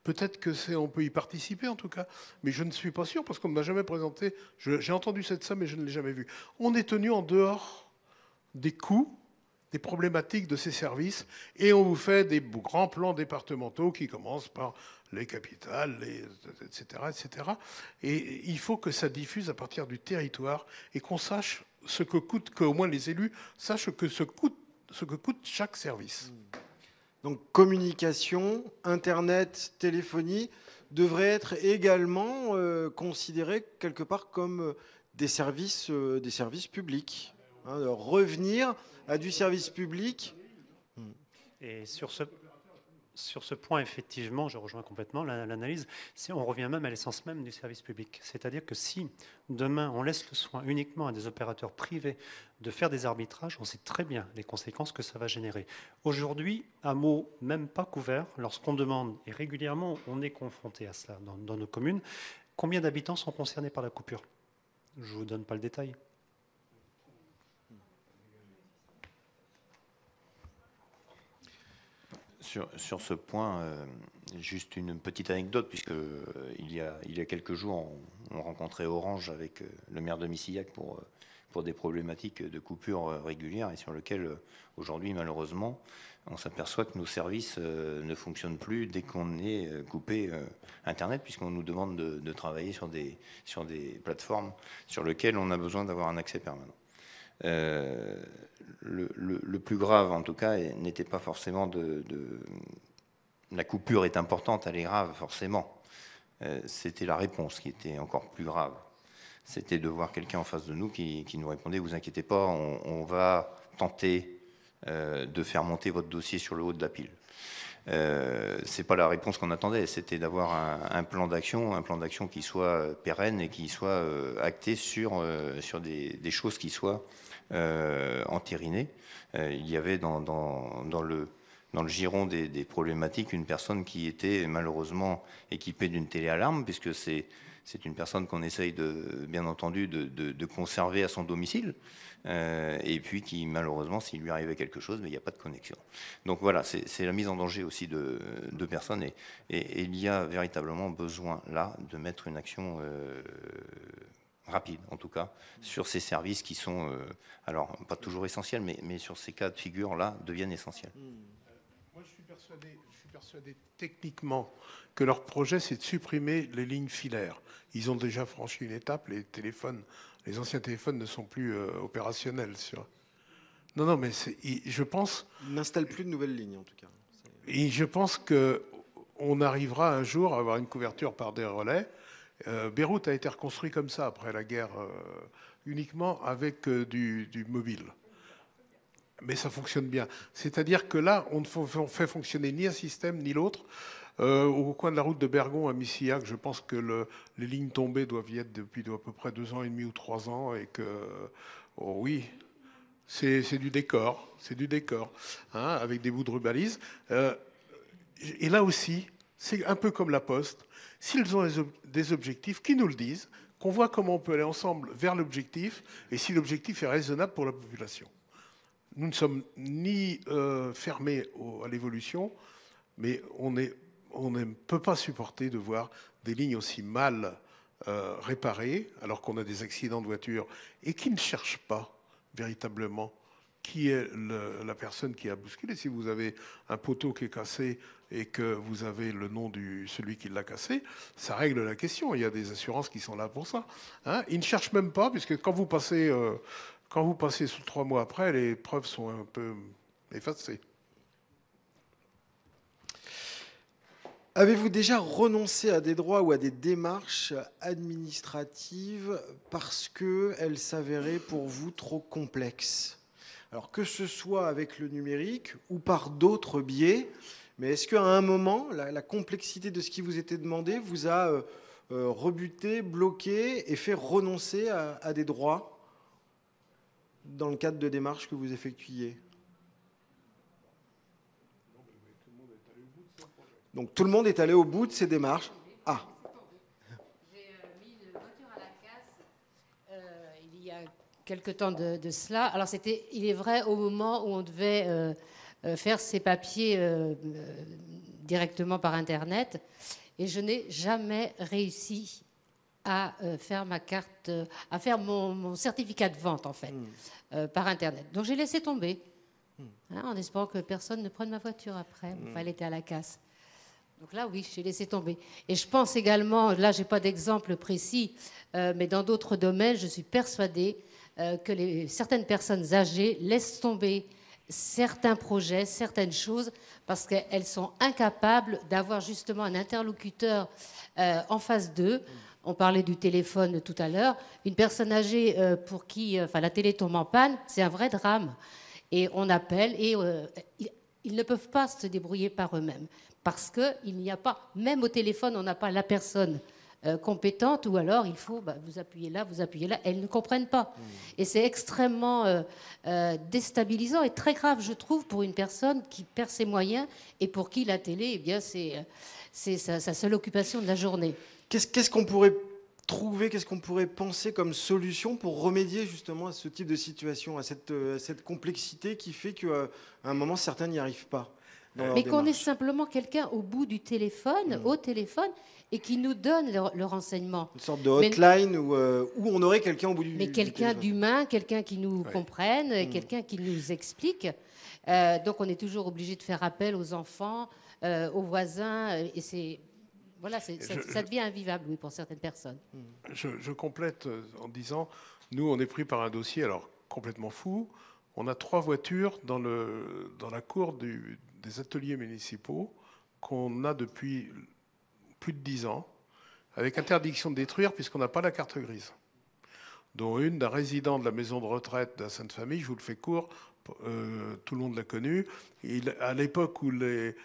Peut-être qu'on peut y participer en tout cas. Mais je ne suis pas sûr parce qu'on ne m'a jamais présenté. J'ai entendu cette somme mais je ne l'ai jamais vue. On est tenu en dehors des coûts, des problématiques de ces services et on vous fait des grands plans départementaux qui commencent par les capitales, etc., etc. Et il faut que ça diffuse à partir du territoire et qu'on sache ce que coûte, qu'au moins les élus sachent ce que coûte chaque service. Donc communication, Internet, téléphonie devraient être également considérés quelque part comme des services publics. Hein, revenir à du service public. Et sur ce point, effectivement, je rejoins complètement l'analyse. On revient même à l'essence même du service public. C'est-à-dire que si demain on laisse le soin uniquement à des opérateurs privés de faire des arbitrages, on sait très bien les conséquences que ça va générer. Aujourd'hui, un mot même pas couvert, lorsqu'on demande, et régulièrement on est confronté à cela dans nos communes, combien d'habitants sont concernés par la coupure? Je ne vous donne pas le détail. Sur ce point, Juste une petite anecdote, puisque il y a quelques jours, on rencontrait Orange avec le maire de Missillac pour des problématiques de coupures régulières et sur lesquelles, aujourd'hui, malheureusement, on s'aperçoit que nos services ne fonctionnent plus dès qu'on est coupé Internet, puisqu'on nous demande de travailler sur des plateformes sur lesquelles on a besoin d'avoir un accès permanent. Le plus grave, en tout cas, n'était pas forcément la coupure est importante, elle est grave, forcément. C'était la réponse qui était encore plus grave. C'était de voir quelqu'un en face de nous qui nous répondait « Vous inquiétez pas, on va tenter de faire monter votre dossier sur le haut de la pile ». C'est pas la réponse qu'on attendait, c'était d'avoir un plan d'action qui soit pérenne et qui soit acté sur des choses qui soient entérinées. Il y avait dans le giron des problématiques une personne qui était malheureusement équipée d'une téléalarme, puisque c'est une personne qu'on essaye bien entendu de conserver à son domicile, et puis qui malheureusement, s'il lui arrivait quelque chose, mais il n'y a pas de connexion. Donc voilà, c'est la mise en danger aussi de personnes, et il y a véritablement besoin là de mettre une action rapide, en tout cas, sur ces services qui sont, alors pas toujours essentiels, mais sur ces cas de figure-là, deviennent essentiels. Moi, je suis persuadé techniquement que leur projet, c'est de supprimer les lignes filaires. Ils ont déjà franchi une étape, les anciens téléphones ne sont plus opérationnels. Non, mais je pense... Ils n'installent plus de nouvelles lignes, en tout cas. Et je pense qu'on arrivera un jour à avoir une couverture par des relais. Beyrouth a été reconstruit comme ça après la guerre, uniquement avec du mobile. Mais ça fonctionne bien. C'est-à-dire que là, on ne fait fonctionner ni un système ni l'autre. Au coin de la route de Bergon à Missillac, je pense que les lignes tombées doivent y être depuis à peu près 2 ans et demi ou 3 ans, et que, oh oui, c'est du décor, hein, avec des bouts de rubalise. Et là aussi, c'est un peu comme la Poste. S'ils ont des objectifs, qu'ils nous le disent, qu'on voit comment on peut aller ensemble vers l'objectif, et si l'objectif est raisonnable pour la population. Nous ne sommes ni fermés à l'évolution, mais on ne peut pas supporter de voir des lignes aussi mal réparées, alors qu'on a des accidents de voiture, et qui ne cherchent pas véritablement qui est la personne qui a bousculé. Si vous avez un poteau qui est cassé et que vous avez le nom de celui qui l'a cassé, ça règle la question. Il y a des assurances qui sont là pour ça. Hein, ils ne cherchent même pas, puisque quand vous passez sous 3 mois après, les preuves sont un peu effacées. Avez-vous déjà renoncé à des droits ou à des démarches administratives parce qu'elles s'avéraient pour vous trop complexes ? Alors que ce soit avec le numérique ou par d'autres biais, mais est-ce qu'à un moment, la complexité de ce qui vous était demandé vous a rebuté, bloqué et fait renoncer à des droits dans le cadre de démarches que vous effectuiez ? Donc tout le monde est allé au bout de ces démarches. Ah. J'ai mis une voiture à la casse il y a quelque temps de cela. Alors il est vrai, au moment où on devait faire ses papiers directement par Internet, et je n'ai jamais réussi à faire ma carte, à faire mon certificat de vente en fait, par Internet. Donc j'ai laissé tomber, en espérant que personne ne prenne ma voiture après. Enfin, elle était à la casse. Donc là, oui, j'ai laissé tomber. Et je pense également, là, je n'ai pas d'exemple précis, mais dans d'autres domaines, je suis persuadée que certaines personnes âgées laissent tomber certains projets, certaines choses, parce qu'elles sont incapables d'avoir justement un interlocuteur en face d'eux. On parlait du téléphone tout à l'heure. Une personne âgée pour qui la télé tombe en panne, c'est un vrai drame. Et on appelle et ils ne peuvent pas se débrouiller par eux-mêmes. Parce qu'il n'y a pas, même au téléphone, on n'a pas la personne compétente, ou alors il faut, vous appuyez là, elles ne comprennent pas. Et c'est extrêmement déstabilisant et très grave, je trouve, pour une personne qui perd ses moyens et pour qui la télé, eh bien, c'est sa seule occupation de la journée. Qu'est-ce qu'on pourrait trouver, qu'est-ce qu'on pourrait penser comme solution pour remédier justement à ce type de situation, à cette complexité qui fait qu'à un moment, certains n'y arrivent pas ? dans leur Mais qu'on ait démarche. simplement quelqu'un au bout du téléphone, au téléphone, et qui nous donne le renseignement. Une sorte de hotline où on aurait quelqu'un au bout du Mais quelqu'un téléphone. d'humain, quelqu'un qui nous comprenne, quelqu'un qui nous explique. Donc on est toujours obligé de faire appel aux enfants, aux voisins, et c'est voilà, ça devient invivable, oui, pour certaines personnes. Je complète en disant, nous, on est pris par un dossier, alors complètement fou. On a 3 voitures dans la cour des ateliers municipaux qu'on a depuis plus de 10 ans, avec interdiction de détruire puisqu'on n'a pas la carte grise, dont une d'un résident de la maison de retraite de la Sainte-Famille, je vous le fais court, tout le monde l'a connu. À l'époque où les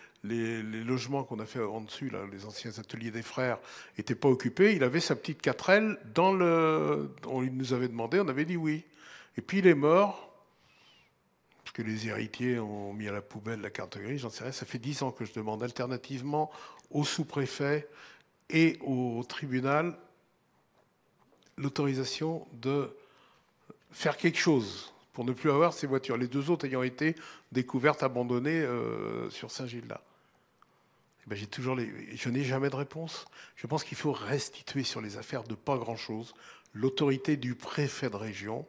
logements qu'on a fait en dessus, là, les anciens ateliers des frères, n'étaient pas occupés, il avait sa petite 4L on nous avait demandé, on avait dit oui. Et puis il est mort, parce que les héritiers ont mis à la poubelle la carte grise, j'en sais rien. Ça fait 10 ans que je demande alternativement au sous-préfet et au tribunal l'autorisation de faire quelque chose pour ne plus avoir ces voitures. Les 2 autres ayant été découvertes, abandonnées sur Saint-Gildas. Eh ben, je n'ai jamais de réponse. Je pense qu'il faut restituer sur les affaires de pas grand-chose l'autorité du préfet de région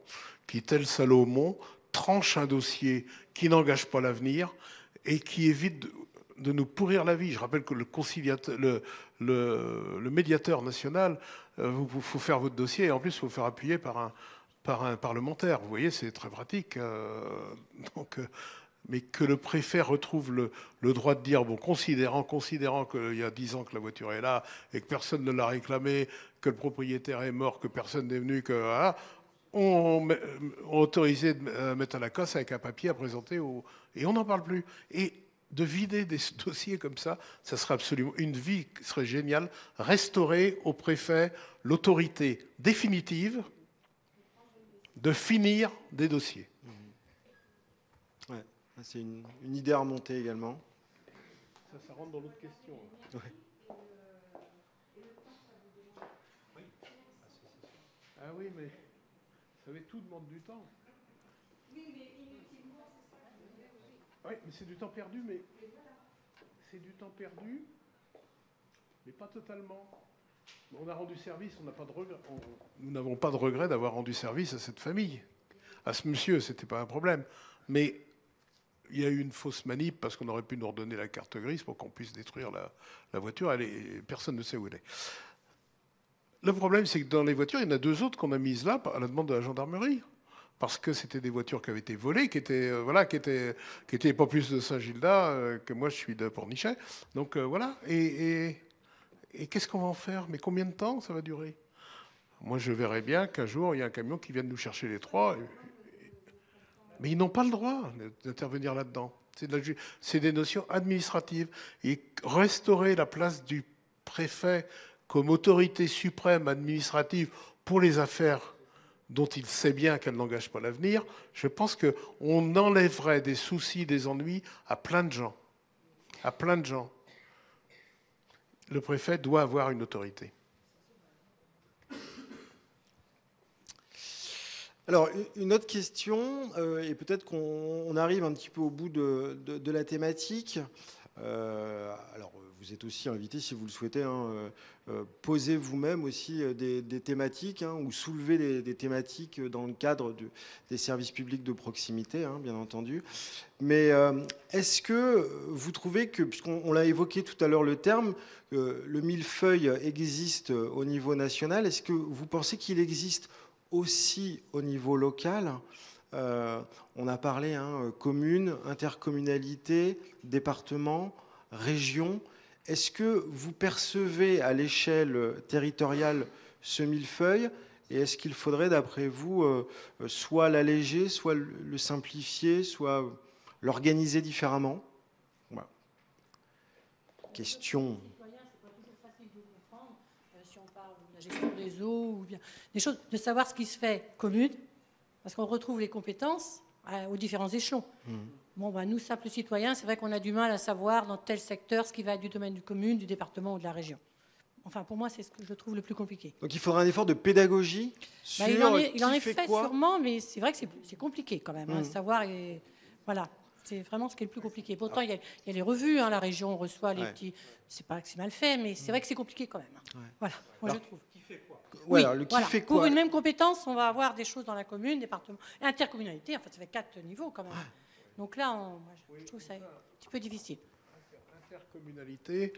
qui, tel Salomon, tranche un dossier qui n'engage pas l'avenir et qui évite de nous pourrir la vie. Je rappelle que le médiateur national, vous faut faire votre dossier et en plus, il faut faire appuyer par un parlementaire. Vous voyez, c'est très pratique. Mais que le préfet retrouve le droit de dire, bon, considérant qu'il y a 10 ans que la voiture est là et que personne ne l'a réclamée, que le propriétaire est mort, que personne n'est venu, que voilà, on autorisé de mettre à la casse avec un papier à présenter et on n'en parle plus. Et de vider des dossiers comme ça serait absolument une vie qui serait géniale. Restaurer au préfet l'autorité définitive de finir des dossiers. Ouais, c'est une idée à remonter également. Ça rentre dans l'autre question. Ouais. Ah oui, mais vous savez, tout demande du temps. Oui, mais inutilement, c'est ça. Oui, mais c'est du temps perdu, mais c'est du temps perdu, mais pas totalement. On a rendu service, on n'a pas de regret. Nous n'avons pas de regret d'avoir rendu service à cette famille. À ce monsieur, c'était pas un problème. Mais il y a eu une fausse manip parce qu'on aurait pu nous redonner la carte grise pour qu'on puisse détruire la voiture. Personne ne sait où elle est. Le problème, c'est que dans les voitures, il y en a 2 autres qu'on a mises là à la demande de la gendarmerie. Parce que c'était des voitures qui avaient été volées, qui étaient pas plus de Saint-Gildas que moi je suis de Pornichet. Donc voilà. Et qu'est-ce qu'on va en faire? Mais combien de temps ça va durer? Moi, je verrais bien qu'un jour, il y a un camion qui vienne nous chercher les 3. Mais ils n'ont pas le droit d'intervenir là-dedans. C'est des notions administratives. Et restaurer la place du préfet comme autorité suprême administrative pour les affaires dont il sait bien qu'elles n'engagent pas l'avenir, je pense qu'on enlèverait des soucis, des ennuis à plein de gens. À plein de gens. Le préfet doit avoir une autorité. Alors, une autre question, et peut-être qu'on arrive un petit peu au bout de la thématique. Alors, vous êtes aussi invité, si vous le souhaitez, poser vous-même aussi des thématiques ou soulever des thématiques dans le cadre des services publics de proximité, bien entendu. Mais est-ce que vous trouvez que, puisqu'on l'a évoqué tout à l'heure le terme, le millefeuille existe au niveau national, est-ce que vous pensez qu'il existe aussi au niveau local? On a parlé commune, intercommunalité, département, région. Est-ce que vous percevez à l'échelle territoriale ce millefeuille et est-ce qu'il faudrait, d'après vous, soit l'alléger, soit le simplifier, soit l'organiser différemment? Voilà. Question. Si on parle de la gestion des eaux ou bien des choses, de savoir ce qui se fait commune, parce qu'on retrouve les compétences aux différents échelons. Bon, nous, simples citoyens, c'est vrai qu'on a du mal à savoir dans tel secteur ce qui va être du domaine du commune, du département ou de la région. Enfin, pour moi, c'est ce que je trouve le plus compliqué. Donc il faudra un effort de pédagogie sur il en est qui fait quoi. sûrement, mais c'est vrai que c'est compliqué quand même, savoir. Et, voilà. C'est vraiment ce qui est le plus compliqué. Pourtant, il y a les revues, hein, la région reçoit les petits... C'est pas que c'est mal fait, mais c'est vrai que c'est compliqué quand même. Voilà, moi je trouve. Qui fait quoi? Voilà, le qui fait quoi? Pour une même compétence, on va avoir des choses dans la commune, département, intercommunalité, enfin ça fait 4 niveaux quand même. Donc là, moi, je trouve ça un petit peu difficile. L'intercommunalité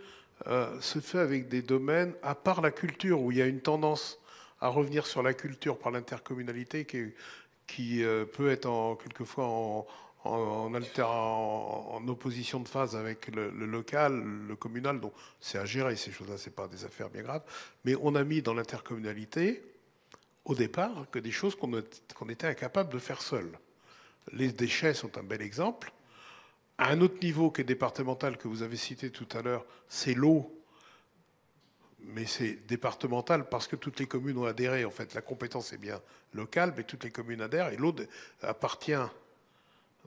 se fait avec des domaines, à part la culture, où il y a une tendance à revenir sur la culture par l'intercommunalité qui peut être quelquefois en opposition de phase avec le local, le communal, donc c'est à gérer ces choses-là, c'est pas des affaires bien graves. Mais on a mis dans l'intercommunalité, au départ, que des choses qu'on était incapable de faire seul. Les déchets sont un bel exemple. À un autre niveau qui est départemental, que vous avez cité tout à l'heure, c'est l'eau. Mais c'est départemental parce que toutes les communes ont adhéré. En fait, la compétence est bien locale, mais toutes les communes adhèrent et l'eau appartient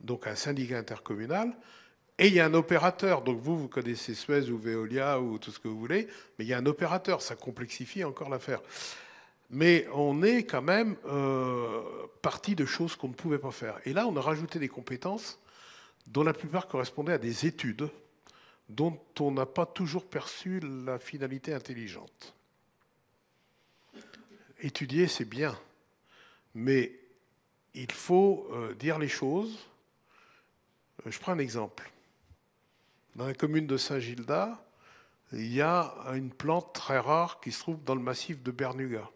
donc à un syndicat intercommunal. Et il y a un opérateur. Donc vous connaissez Suez ou Veolia ou tout ce que vous voulez, mais il y a un opérateur. Ça complexifie encore l'affaire. Mais on est quand même parti de choses qu'on ne pouvait pas faire. Et là, on a rajouté des compétences dont la plupart correspondaient à des études dont on n'a pas toujours perçu la finalité intelligente. Étudier, c'est bien, mais il faut dire les choses. Je prends un exemple. Dans la commune de Saint-Gildas, il y a une plante très rare qui se trouve dans le massif de Bernuga.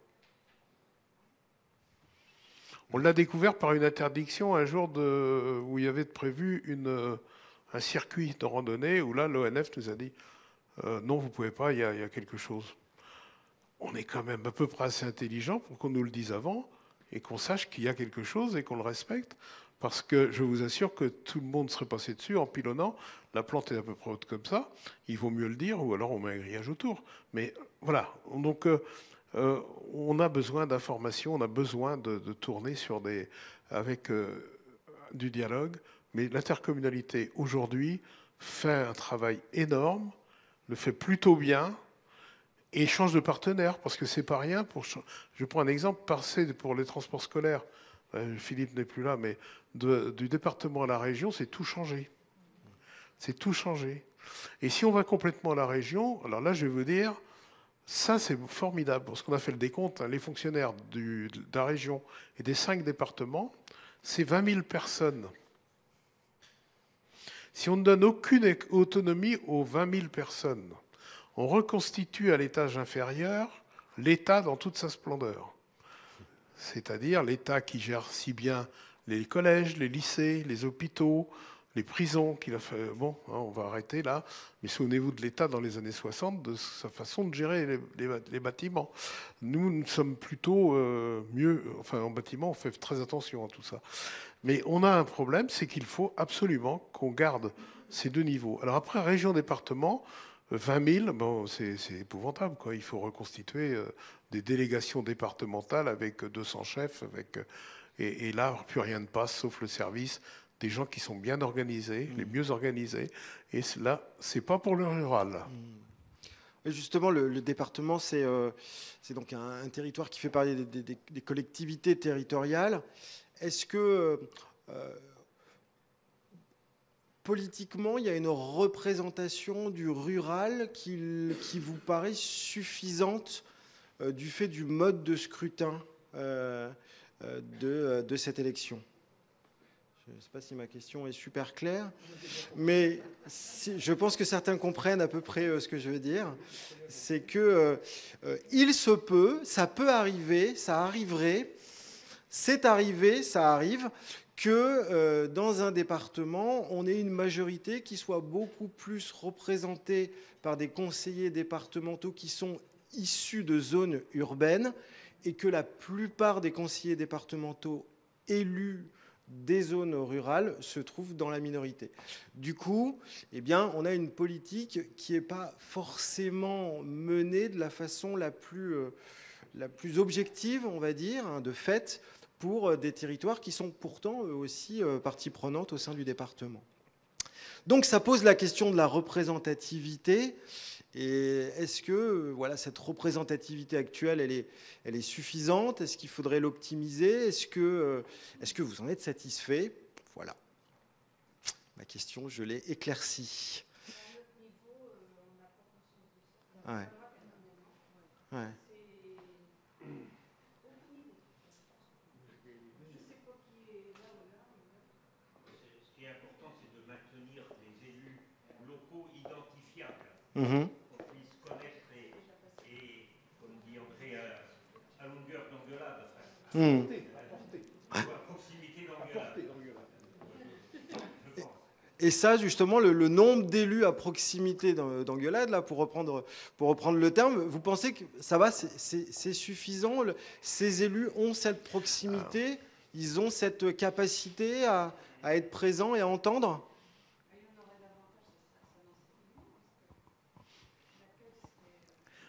On l'a découvert par une interdiction un jour où il y avait prévu un circuit de randonnée où là, l'ONF nous a dit non, vous ne pouvez pas, il y a quelque chose. On est quand même à peu près assez intelligent pour qu'on nous le dise avant et qu'on sache qu'il y a quelque chose et qu'on le respecte. Parce que je vous assure que tout le monde serait passé dessus en pilonnant. La plante est à peu près haute comme ça. Il vaut mieux le dire ou alors on met un grillage autour. Mais voilà. Donc on a besoin d'informations, on a besoin de tourner avec du dialogue. Mais l'intercommunalité, aujourd'hui, fait un travail énorme, le fait plutôt bien, et change de partenaire, parce que c'est pas rien. Je prends un exemple, passer pour les transports scolaires, Philippe n'est plus là, mais du département à la région, c'est tout changé. C'est tout changé. Et si on va complètement à la région, alors là, je vais vous dire, ça, c'est formidable, parce qu'on a fait le décompte, hein, les fonctionnaires de la région et des 5 départements, c'est 20 000 personnes. Si on ne donne aucune autonomie aux 20 000 personnes, on reconstitue à l'étage inférieur l'État dans toute sa splendeur. C'est-à-dire l'État qui gère si bien les collèges, les lycées, les hôpitaux, les prisons. Bon, hein, on va arrêter là, mais souvenez-vous de l'État dans les années 60, de sa façon de gérer les bâtiments. Nous sommes plutôt mieux, enfin en bâtiment, on fait très attention à tout ça. Mais on a un problème, c'est qu'il faut absolument qu'on garde ces 2 niveaux. Alors après, région-département, 20 000, bon, c'est épouvantable, quoi. Il faut reconstituer des délégations départementales avec 200 chefs, et là, plus rien ne passe, sauf le service, des gens qui sont bien organisés, les mieux organisés, et là, c'est pas pour le rural. Et justement, le département, c'est donc un territoire qui fait partie des collectivités territoriales. Est-ce que politiquement, il y a une représentation du rural qui vous paraît suffisante du fait du mode de scrutin de cette élection? Je ne sais pas si ma question est super claire, mais je pense que certains comprennent à peu près ce que je veux dire. C'est que il se peut, ça peut arriver, ça arriverait, c'est arrivé, ça arrive, que dans un département, on ait une majorité qui soit beaucoup plus représentée par des conseillers départementaux qui sont issus de zones urbaines et que la plupart des conseillers départementaux élus des zones rurales se trouvent dans la minorité. Du coup, eh bien, on a une politique qui n'est pas forcément menée de la façon la plus objective, on va dire, hein, de fait, pour des territoires qui sont pourtant eux aussi partie prenante au sein du département. Donc ça pose la question de la représentativité. Et est-ce que voilà, cette représentativité actuelle, elle est suffisante? Est-ce qu'il faudrait l'optimiser? Est-ce que vous en êtes satisfait? Voilà. Ma question, je l'ai éclaircie. Ouais. Ouais. Ce qui est important, c'est de maintenir les élus locaux identifiables. Qu'on puisse connaître et, comme dit André, à longueur d'engueulade. À proximité d'engueulade. Et ça, justement, le nombre d'élus à proximité d'engueulade, là, pour reprendre le terme, vous pensez que ça va, c'est suffisant? Ces élus ont cette proximité, ils ont cette capacité à être présents et à entendre?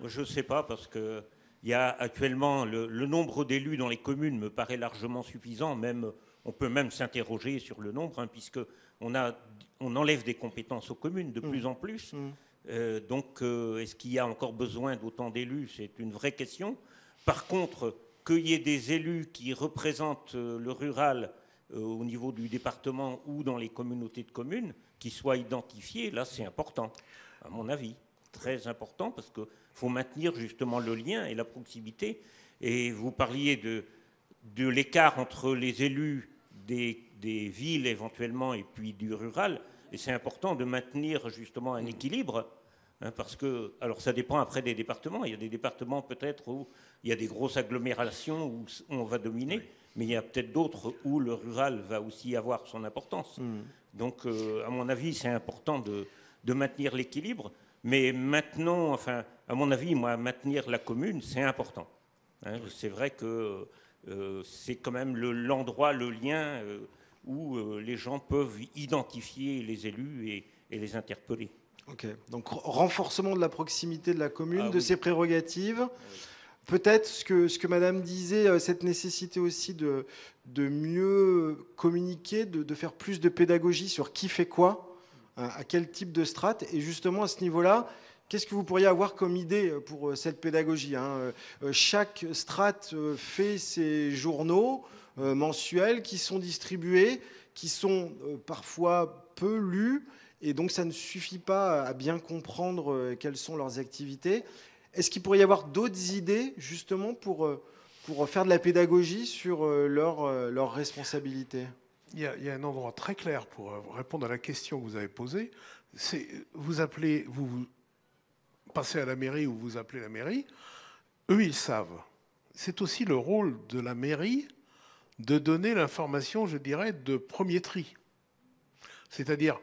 Je ne sais pas, parce qu'il y a actuellement le nombre d'élus dans les communes me paraît largement suffisant. Même, on peut même s'interroger sur le nombre, puisque on enlève des compétences aux communes de plus en plus. Donc, est-ce qu'il y a encore besoin d'autant d'élus? C'est une vraie question. Par contre, qu'il y ait des élus qui représentent le rural au niveau du département ou dans les communautés de communes, qui soient identifiés, là, c'est important, à mon avis. Très important, parce qu'il faut maintenir justement le lien et la proximité. Et vous parliez de l'écart entre les élus des villes éventuellement et puis du rural. Et c'est important de maintenir justement un équilibre, parce que, alors ça dépend après des départements. Il y a des départements peut-être où il y a des grosses agglomérations où on va dominer, mais il y a peut-être d'autres où le rural va aussi avoir son importance. Donc, à mon avis, c'est important de maintenir l'équilibre. Mais maintenant, enfin, à mon avis, moi, maintenir la commune, c'est important. C'est vrai que c'est quand même l'endroit, le lien où les gens peuvent identifier les élus et les interpeller. Ok, donc renforcement de la proximité de la commune, de oui. ses prérogatives. Oui. Peut-être ce que Madame disait, cette nécessité aussi de mieux communiquer, de faire plus de pédagogie sur qui fait quoi, à quel type de strate. Et justement, à ce niveau-là, qu'est-ce que vous pourriez avoir comme idée pour cette pédagogie? Chaque strate fait ses journaux mensuels qui sont distribués, qui sont parfois peu lus, et donc ça ne suffit pas à bien comprendre quelles sont leurs activités. Est-ce qu'il pourrait y avoir d'autres idées justement pour faire de la pédagogie sur leurs responsabilités? Il y a un endroit très clair pour répondre à la question que vous avez posée. C'est vous passez à la mairie ou vous appelez la mairie. Eux, ils savent. C'est aussi le rôle de la mairie de donner l'information, je dirais, de premier tri. C'est-à-dire,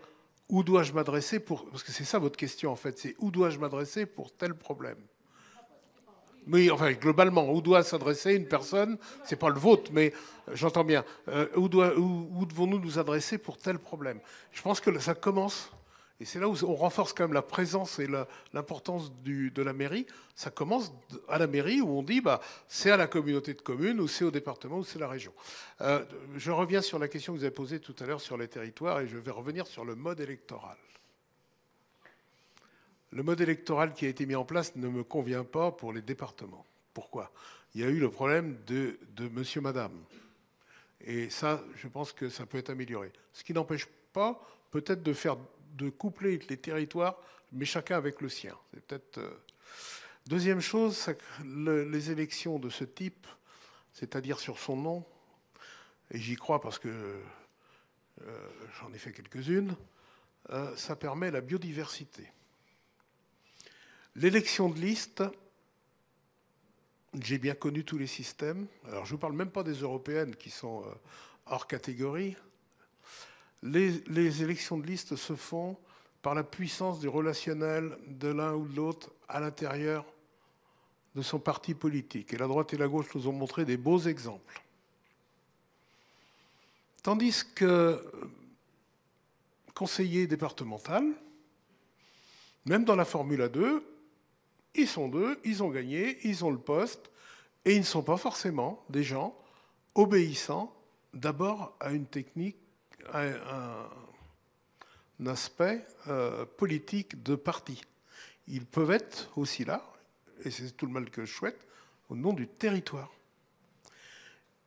où dois-je m'adresser pour... Parce que c'est ça votre question, en fait. C'est où dois-je m'adresser pour tel problème? Oui, enfin, globalement, où doit s'adresser une personne? C'est pas le vôtre, mais j'entends bien. Où devons-nous nous adresser pour tel problème? Je pense que ça commence, et c'est là où on renforce quand même la présence et l'importance de la mairie. Ça commence à la mairie où on dit, c'est à la communauté de communes, ou c'est au département, ou c'est la région. Je reviens sur la question que vous avez posée tout à l'heure sur les territoires, et je vais revenir sur le mode électoral. Le mode électoral qui a été mis en place ne me convient pas pour les départements. Pourquoi? Il y a eu le problème de monsieur, madame. Et ça, je pense que ça peut être amélioré. Ce qui n'empêche pas peut-être de coupler les territoires, mais chacun avec le sien. C'est peut-être... Deuxième chose, les élections de ce type, c'est-à-dire sur son nom, et j'y crois parce que j'en ai fait quelques-unes, ça permet la biodiversité. L'élection de liste, j'ai bien connu tous les systèmes. Alors, je ne vous parle même pas des européennes qui sont hors catégorie. Les élections de liste se font par la puissance du relationnel de l'un ou de l'autre à l'intérieur de son parti politique. Et la droite et la gauche nous ont montré des beaux exemples. Tandis que conseiller départemental, même dans la Formule A2, ils sont deux, ils ont gagné, ils ont le poste, et ils ne sont pas forcément des gens obéissant d'abord à une technique, à un aspect politique de parti. Ils peuvent être aussi là, et c'est tout le mal que je souhaite, au nom du territoire.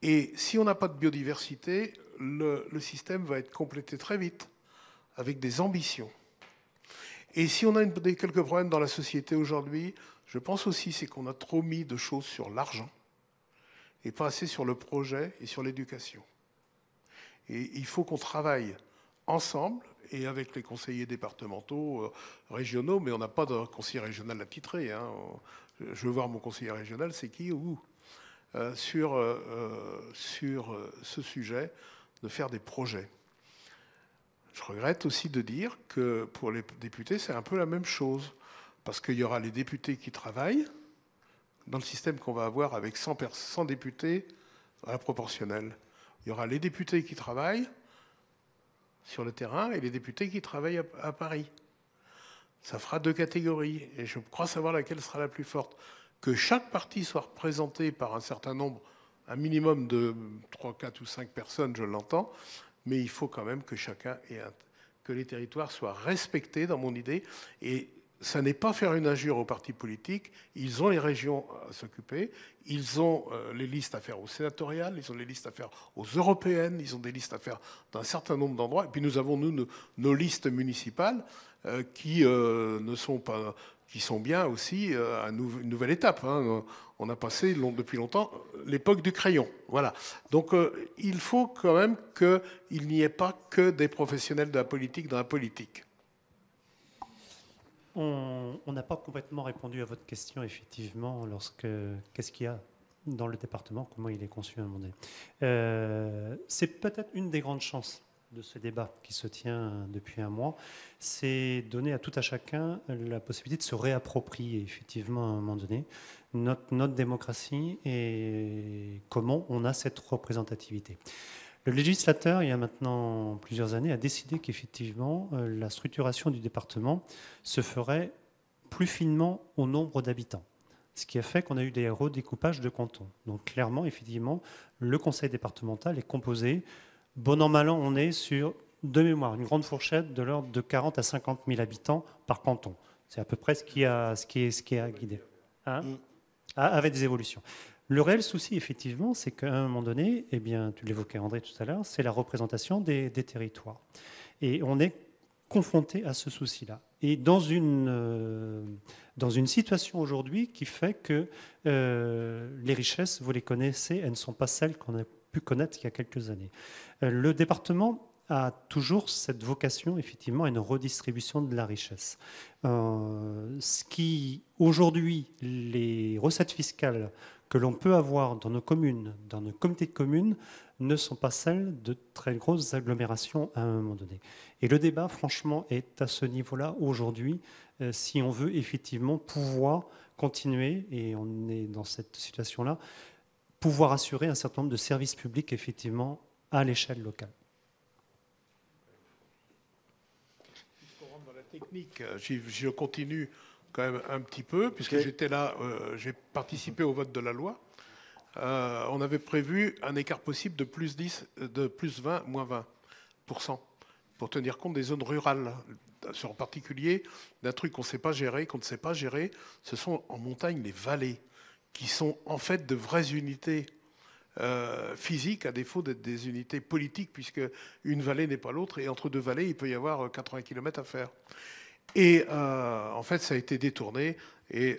Et si on n'a pas de biodiversité, le système va être complété très vite avec des ambitions. Et si on a quelques problèmes dans la société aujourd'hui, je pense aussi c'est qu'on a trop mis de choses sur l'argent et pas assez sur le projet et sur l'éducation. Et il faut qu'on travaille ensemble et avec les conseillers départementaux, régionaux, mais on n'a pas de conseiller régional attitré. Hein. Je veux voir mon conseiller régional, c'est qui ou où sur ce sujet, de faire des projets. Je regrette aussi de dire que pour les députés, c'est un peu la même chose, parce qu'il y aura les députés qui travaillent dans le système qu'on va avoir avec 100 députés à la proportionnelle. Il y aura les députés qui travaillent sur le terrain et les députés qui travaillent à Paris. Ça fera 2 catégories, et je crois savoir laquelle sera la plus forte. Que chaque parti soit représenté par un certain nombre, un minimum de 3, 4 ou 5 personnes, je l'entends, mais il faut quand même que chacun que les territoires soient respectés, dans mon idée, et ça n'est pas faire une injure aux partis politiques. Ils ont les régions à s'occuper, ils ont les listes à faire aux sénatoriales, ils ont les listes à faire aux européennes, ils ont des listes à faire dans un certain nombre d'endroits. Et puis nous avons, nous, nos listes municipales qui ne sont pas, qui sont bien aussi une nouvelle étape. Hein. On a passé depuis longtemps l'époque du crayon. Voilà. Donc il faut quand même qu'il n'y ait pas que des professionnels de la politique dans la politique. On n'a pas complètement répondu à votre question, effectivement, qu'est-ce qu'il y a dans le département, comment il est conçu à un moment donné. C'est peut-être une des grandes chances de ce débat qui se tient depuis un mois, c'est donner à tout à chacun la possibilité de se réapproprier, effectivement, à un moment donné, notre démocratie et comment on a cette représentativité. Le législateur, il y a maintenant plusieurs années, a décidé qu'effectivement, la structuration du département se ferait plus finement au nombre d'habitants. Ce qui a fait qu'on a eu des redécoupages de cantons. Donc clairement, effectivement, le conseil départemental est composé, bon an, mal an, on est sur, de mémoire, une grande fourchette de l'ordre de 40 à 50 000 habitants par canton. C'est à peu près ce qui a guidé. Hein, avec des évolutions. Le réel souci, effectivement, c'est qu'à un moment donné, eh bien, tu l'évoquais André tout à l'heure, c'est la représentation des territoires. Et on est confronté à ce souci-là. Et dans une situation aujourd'hui qui fait que les richesses, vous les connaissez, elles ne sont pas celles qu'on a pu connaître il y a quelques années. Le département a toujours cette vocation, effectivement, à une redistribution de la richesse. Ce qui, aujourd'hui, les recettes fiscales que l'on peut avoir dans nos communes, dans nos comités de communes, ne sont pas celles de très grosses agglomérations à un moment donné. Et le débat, franchement, est à ce niveau-là aujourd'hui, si on veut effectivement pouvoir continuer, et on est dans cette situation-là, pouvoir assurer un certain nombre de services publics, effectivement, à l'échelle locale. Puisqu'on rentre dans la technique, je continue quand même un petit peu, puisque j'étais là, j'ai participé au vote de la loi. On avait prévu un écart possible de plus 10, de plus 20, moins 20%, pour tenir compte des zones rurales. En particulier, d'un truc qu'on ne sait pas gérer, ce sont en montagne les vallées, qui sont en fait de vraies unités physiques, à défaut d'être des unités politiques, puisque une vallée n'est pas l'autre, et entre deux vallées, il peut y avoir 80 km à faire. Et en fait, ça a été détourné. Et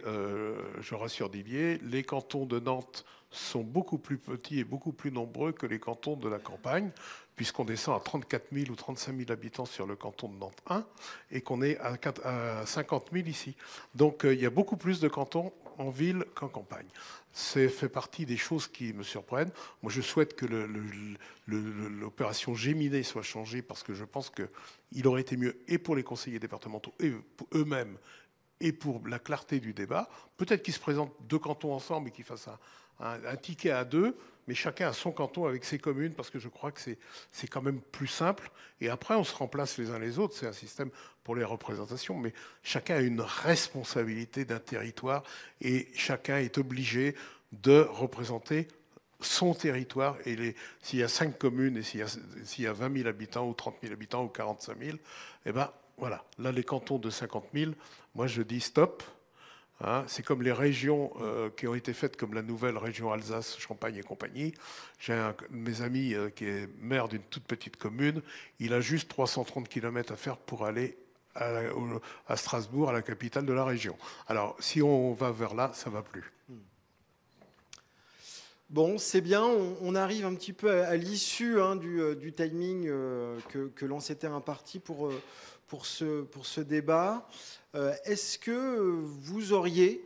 je rassure Didier, les cantons de Nantes sont beaucoup plus petits et beaucoup plus nombreux que les cantons de la campagne, puisqu'on descend à 34 000 ou 35 000 habitants sur le canton de Nantes 1 et qu'on est à 50 000 ici. Donc il y a beaucoup plus de cantons en ville qu'en campagne. C'est fait partie des choses qui me surprennent. Moi, je souhaite que l'opération Géminées soit changée, parce que je pense qu'il aurait été mieux, et pour les conseillers départementaux, et pour eux-mêmes, et pour la clarté du débat, peut-être qu'ils se présentent 2 cantons ensemble et qu'ils fassent un ticket à 2, mais chacun a son canton avec ses communes, parce que je crois que c'est quand même plus simple. Et après, on se remplace les uns les autres. C'est un système pour les représentations, mais chacun a une responsabilité d'un territoire, et chacun est obligé de représenter son territoire. Et s'il y a 5 communes, et s'il y a 20 000 habitants, ou 30 000 habitants, ou 45 000, eh ben voilà. Là, les cantons de 50 000, moi je dis stop. Hein, c'est comme les régions qui ont été faites comme la nouvelle région Alsace, Champagne et compagnie. J'ai un de mes amis qui est maire d'une toute petite commune. Il a juste 330 km à faire pour aller à Strasbourg, à la capitale de la région. Alors, si on va vers là, ça ne va plus. Bon, c'est bien, on arrive un petit peu à l'issue du timing que l'on s'était imparti pour ce débat. Est-ce que vous auriez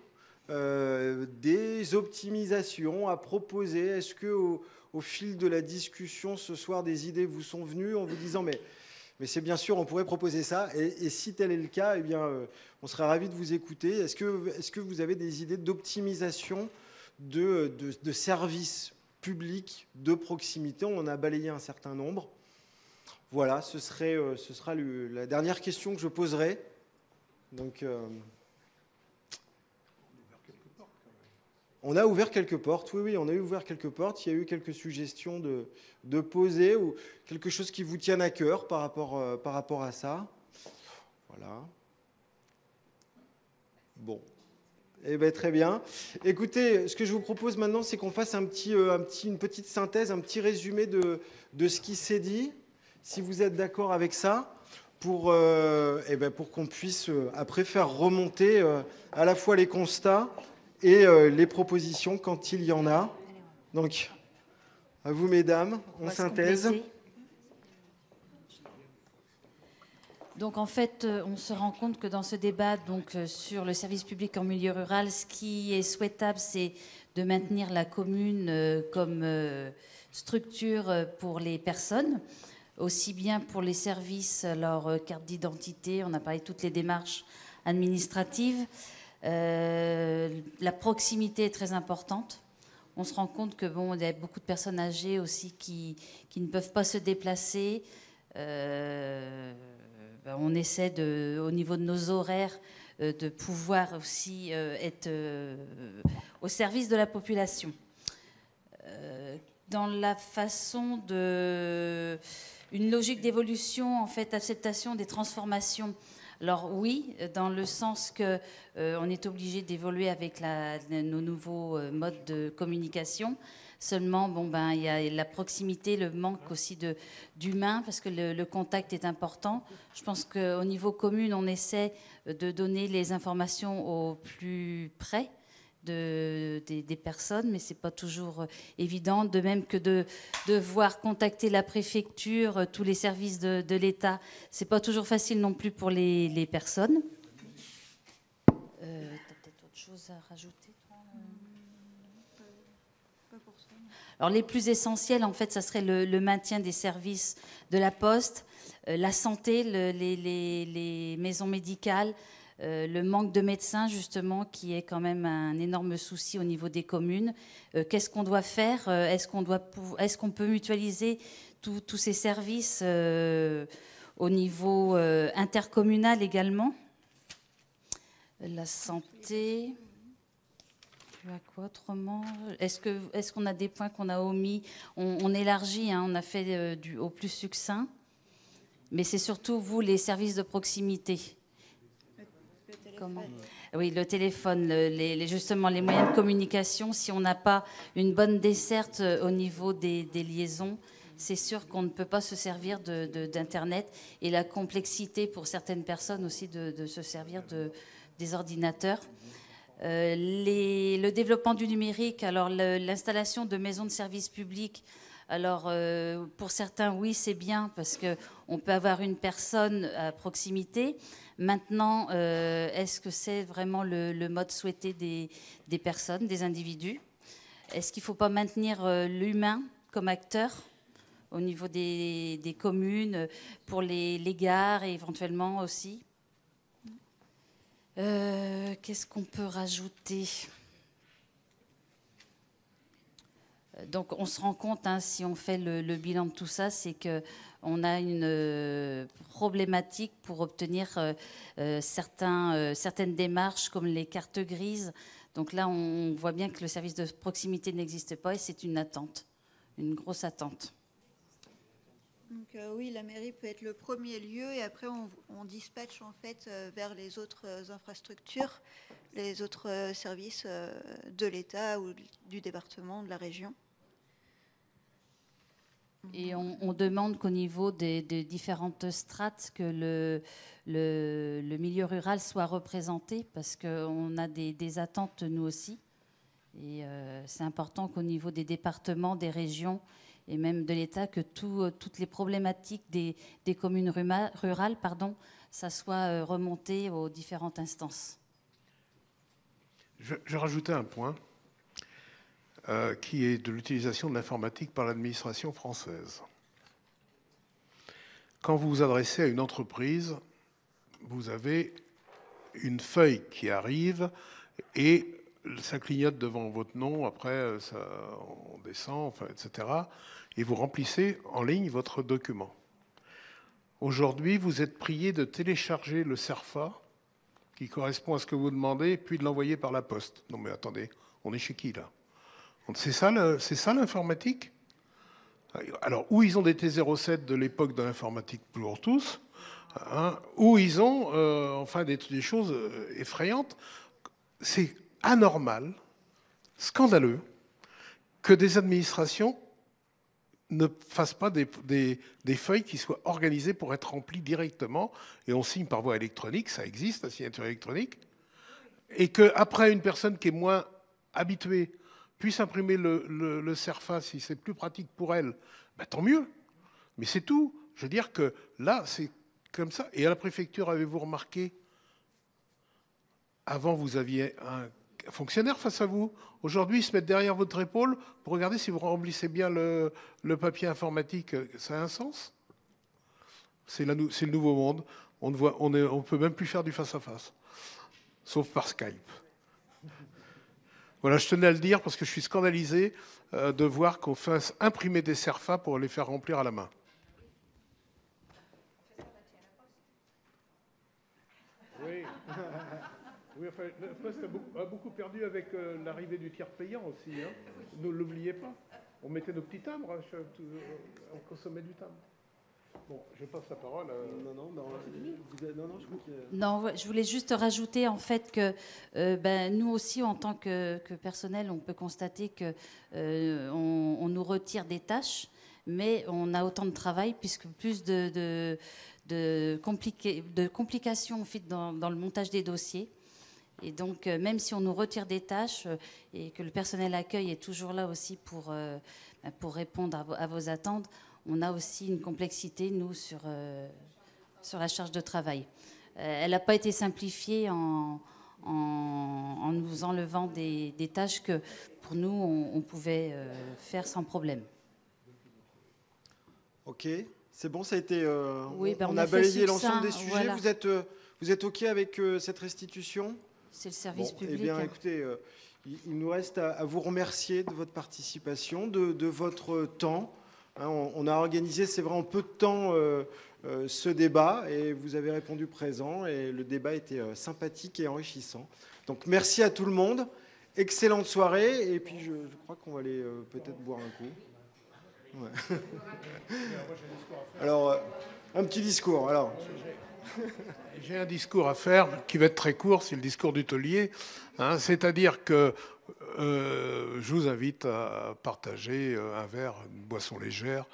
des optimisations à proposer? Est-ce que au fil de la discussion ce soir, des idées vous sont venues en vous disant mais c'est bien sûr, on pourrait proposer ça, et si tel est le cas, eh bien, on serait ravis de vous écouter. Est-ce que vous avez des idées d'optimisation de services publics de proximité? On en a balayé un certain nombre. Voilà, ce sera la dernière question que je poserai. Donc, on a ouvert quelques portes, oui, on a ouvert quelques portes. Il y a eu quelques suggestions de poser ou quelque chose qui vous tienne à cœur par rapport à ça. Voilà. Bon. Eh bien, très bien. Écoutez, ce que je vous propose maintenant, c'est qu'on fasse une petite synthèse, un petit résumé de ce qui s'est dit, si vous êtes d'accord avec ça, pour qu'on puisse après faire remonter à la fois les constats et les propositions quand il y en a. Donc, à vous, mesdames, en synthèse. Donc en fait, on se rend compte que dans ce débat sur le service public en milieu rural, ce qui est souhaitable, c'est de maintenir la commune comme structure pour les personnes, aussi bien pour les services, leur carte d'identité, on a parlé de toutes les démarches administratives. La proximité est très importante. On se rend compte que il y a beaucoup de personnes âgées aussi qui ne peuvent pas se déplacer. On essaie au niveau de nos horaires de pouvoir aussi être au service de la population. Dans la façon une logique d'évolution, en fait, acceptation des transformations. Alors oui, dans le sens que on est obligé d'évoluer avec nos nouveaux modes de communication. Seulement, il y a la proximité, le manque aussi d'humain, parce que le contact est important. Je pense qu'au niveau commune, on essaie de donner les informations au plus près des personnes, mais c'est pas toujours évident. De même que de devoir contacter la préfecture, tous les services de l'État, c'est pas toujours facile non plus pour les personnes. T'as peut-être autre chose à rajouter, toi? Alors les plus essentiels, en fait, ça serait le maintien des services de la Poste, la santé, les maisons médicales, le manque de médecins, justement, qui est quand même un énorme souci au niveau des communes. Qu'est-ce qu'on doit faire? Est-ce qu'on peut mutualiser tous ces services au niveau intercommunal également? La santé... À quoi autrement? Est-ce qu'on a des points qu'on a omis? On élargit, on a fait au plus succinct. Mais c'est surtout, vous, les services de proximité. Comment? Oui, le téléphone, justement, les moyens de communication. Si on n'a pas une bonne desserte au niveau des liaisons, c'est sûr qu'on ne peut pas se servir d'Internet. Et la complexité pour certaines personnes aussi de se servir des ordinateurs. Le développement du numérique, alors l'installation de maisons de services publics, alors pour certains, oui, c'est bien parce qu'on peut avoir une personne à proximité. Maintenant, est-ce que c'est vraiment le mode souhaité des personnes, des individus? Est-ce qu'il ne faut pas maintenir l'humain comme acteur au niveau des communes, pour les gares et éventuellement aussi? Qu'est-ce qu'on peut rajouter? Donc on se rend compte, si on fait le bilan de tout ça, c'est qu'on a une problématique pour obtenir certaines démarches comme les cartes grises. Donc là, on voit bien que le service de proximité n'existe pas et c'est une attente, une grosse attente. Donc, oui, la mairie peut être le premier lieu et après on dispatche en fait vers les autres infrastructures. les autres services de l'État ou du département, de la région. Et on demande qu'au niveau des différentes strates, que le milieu rural soit représenté, parce qu'on a des attentes, nous aussi. Et c'est important qu'au niveau des départements, des régions et même de l'État, que toutes les problématiques des communes rurales, ça soit remonté aux différentes instances. Je rajoutais un point qui est de l'utilisation de l'informatique par l'administration française. Quand vous vous adressez à une entreprise, vous avez une feuille qui arrive et ça clignote devant votre nom, après on descend, enfin, etc. Et vous remplissez en ligne votre document. Aujourd'hui, vous êtes prié de télécharger le CERFA qui correspond à ce que vous demandez, puis de l'envoyer par la poste. Non mais attendez, on est chez qui là? C'est ça l'informatique? Alors, où ils ont des T07 de l'époque de l'informatique pour tous, hein, où ils ont enfin des choses effrayantes. C'est anormal, scandaleux, que des administrations ne fassent pas des feuilles qui soient organisées pour être remplies directement, et on signe par voie électronique, ça existe, la signature électronique, et qu'après, une personne qui est moins habituée puisse imprimer le CERFA, si c'est plus pratique pour elle, ben, tant mieux. Mais c'est tout. Je veux dire que là, c'est comme ça. Et à la préfecture, avez-vous remarqué, avant, vous aviez un fonctionnaire face à vous. Aujourd'hui, ils se mettent derrière votre épaule pour regarder si vous remplissez bien le papier informatique. Ça a un sens? C'est le nouveau monde. On ne peut même plus faire du face-à-face, sauf par Skype. Voilà, je tenais à le dire parce que je suis scandalisé de voir qu'on fasse imprimer des CERFA pour les faire remplir à la main. Oui. Oui, enfin, la Poste a beaucoup perdu avec l'arrivée du tiers payant aussi. Hein. Ne l'oubliez pas. On mettait nos petits timbres, on consommait du timbre. Bon, je passe la parole. Non, je voulais juste rajouter en fait que nous aussi, en tant que personnel, on peut constater que on nous retire des tâches, mais on a autant de travail puisque plus de complications en fait, dans le montage des dossiers. Et donc, même si on nous retire des tâches et que le personnel accueil est toujours là aussi pour répondre à vos attentes, on a aussi une complexité, nous, sur la charge de travail. Elle n'a pas été simplifiée en nous enlevant des tâches que, pour nous, on pouvait faire sans problème. Ok, c'est bon, ça a été... oui, on a balayé l'ensemble des sujets. Voilà. Vous êtes OK avec cette restitution? C'est le service public. Eh bien, écoutez, il nous reste à vous remercier de votre participation, de votre temps. Hein, on a organisé, c'est vrai, en peu de temps ce débat et vous avez répondu présent et le débat était sympathique et enrichissant. Donc, merci à tout le monde. Excellente soirée et puis je crois qu'on va aller peut-être boire un coup. Ouais. Alors, un petit discours. Alors. J'ai un discours à faire qui va être très court, c'est le discours du taulier. Hein, c'est-à-dire que je vous invite à partager un verre, une boisson légère,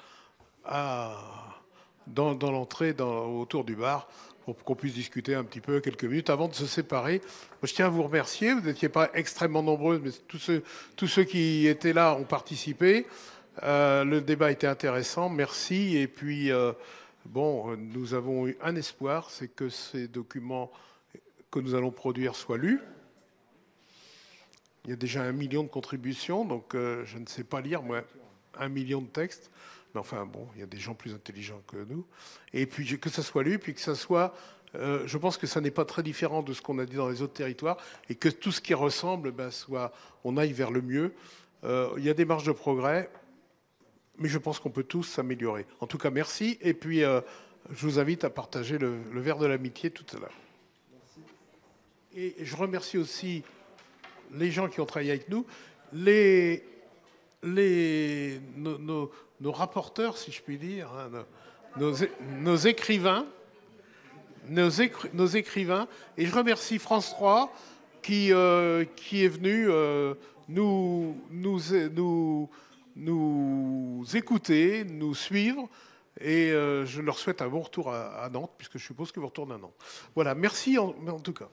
dans l'entrée, autour du bar, pour qu'on puisse discuter un petit peu quelques minutes avant de se séparer. Moi, je tiens à vous remercier. Vous n'étiez pas extrêmement nombreux, mais tous ceux qui étaient là ont participé. Le débat était intéressant. Merci. Et puis... bon, nous avons eu un espoir, c'est que ces documents que nous allons produire soient lus. Il y a déjà 1 million de contributions, donc je ne sais pas lire, moi, 1 million de textes. Mais enfin, bon, il y a des gens plus intelligents que nous. Et puis que ça soit lu, puis que ça soit... je pense que ça n'est pas très différent de ce qu'on a dit dans les autres territoires, et que tout ce qui ressemble, on aille vers le mieux. Il y a des marges de progrès. Mais je pense qu'on peut tous s'améliorer. En tout cas, merci. Et puis, je vous invite à partager le verre de l'amitié tout à l'heure. Et je remercie aussi les gens qui ont travaillé avec nous, nos rapporteurs, si je puis dire, hein, nos écrivains. Et je remercie France 3 qui est venu nous écouter, nous suivre. Et je leur souhaite un bon retour à Nantes, puisque je suppose que vous retournez à Nantes. Voilà, merci en tout cas.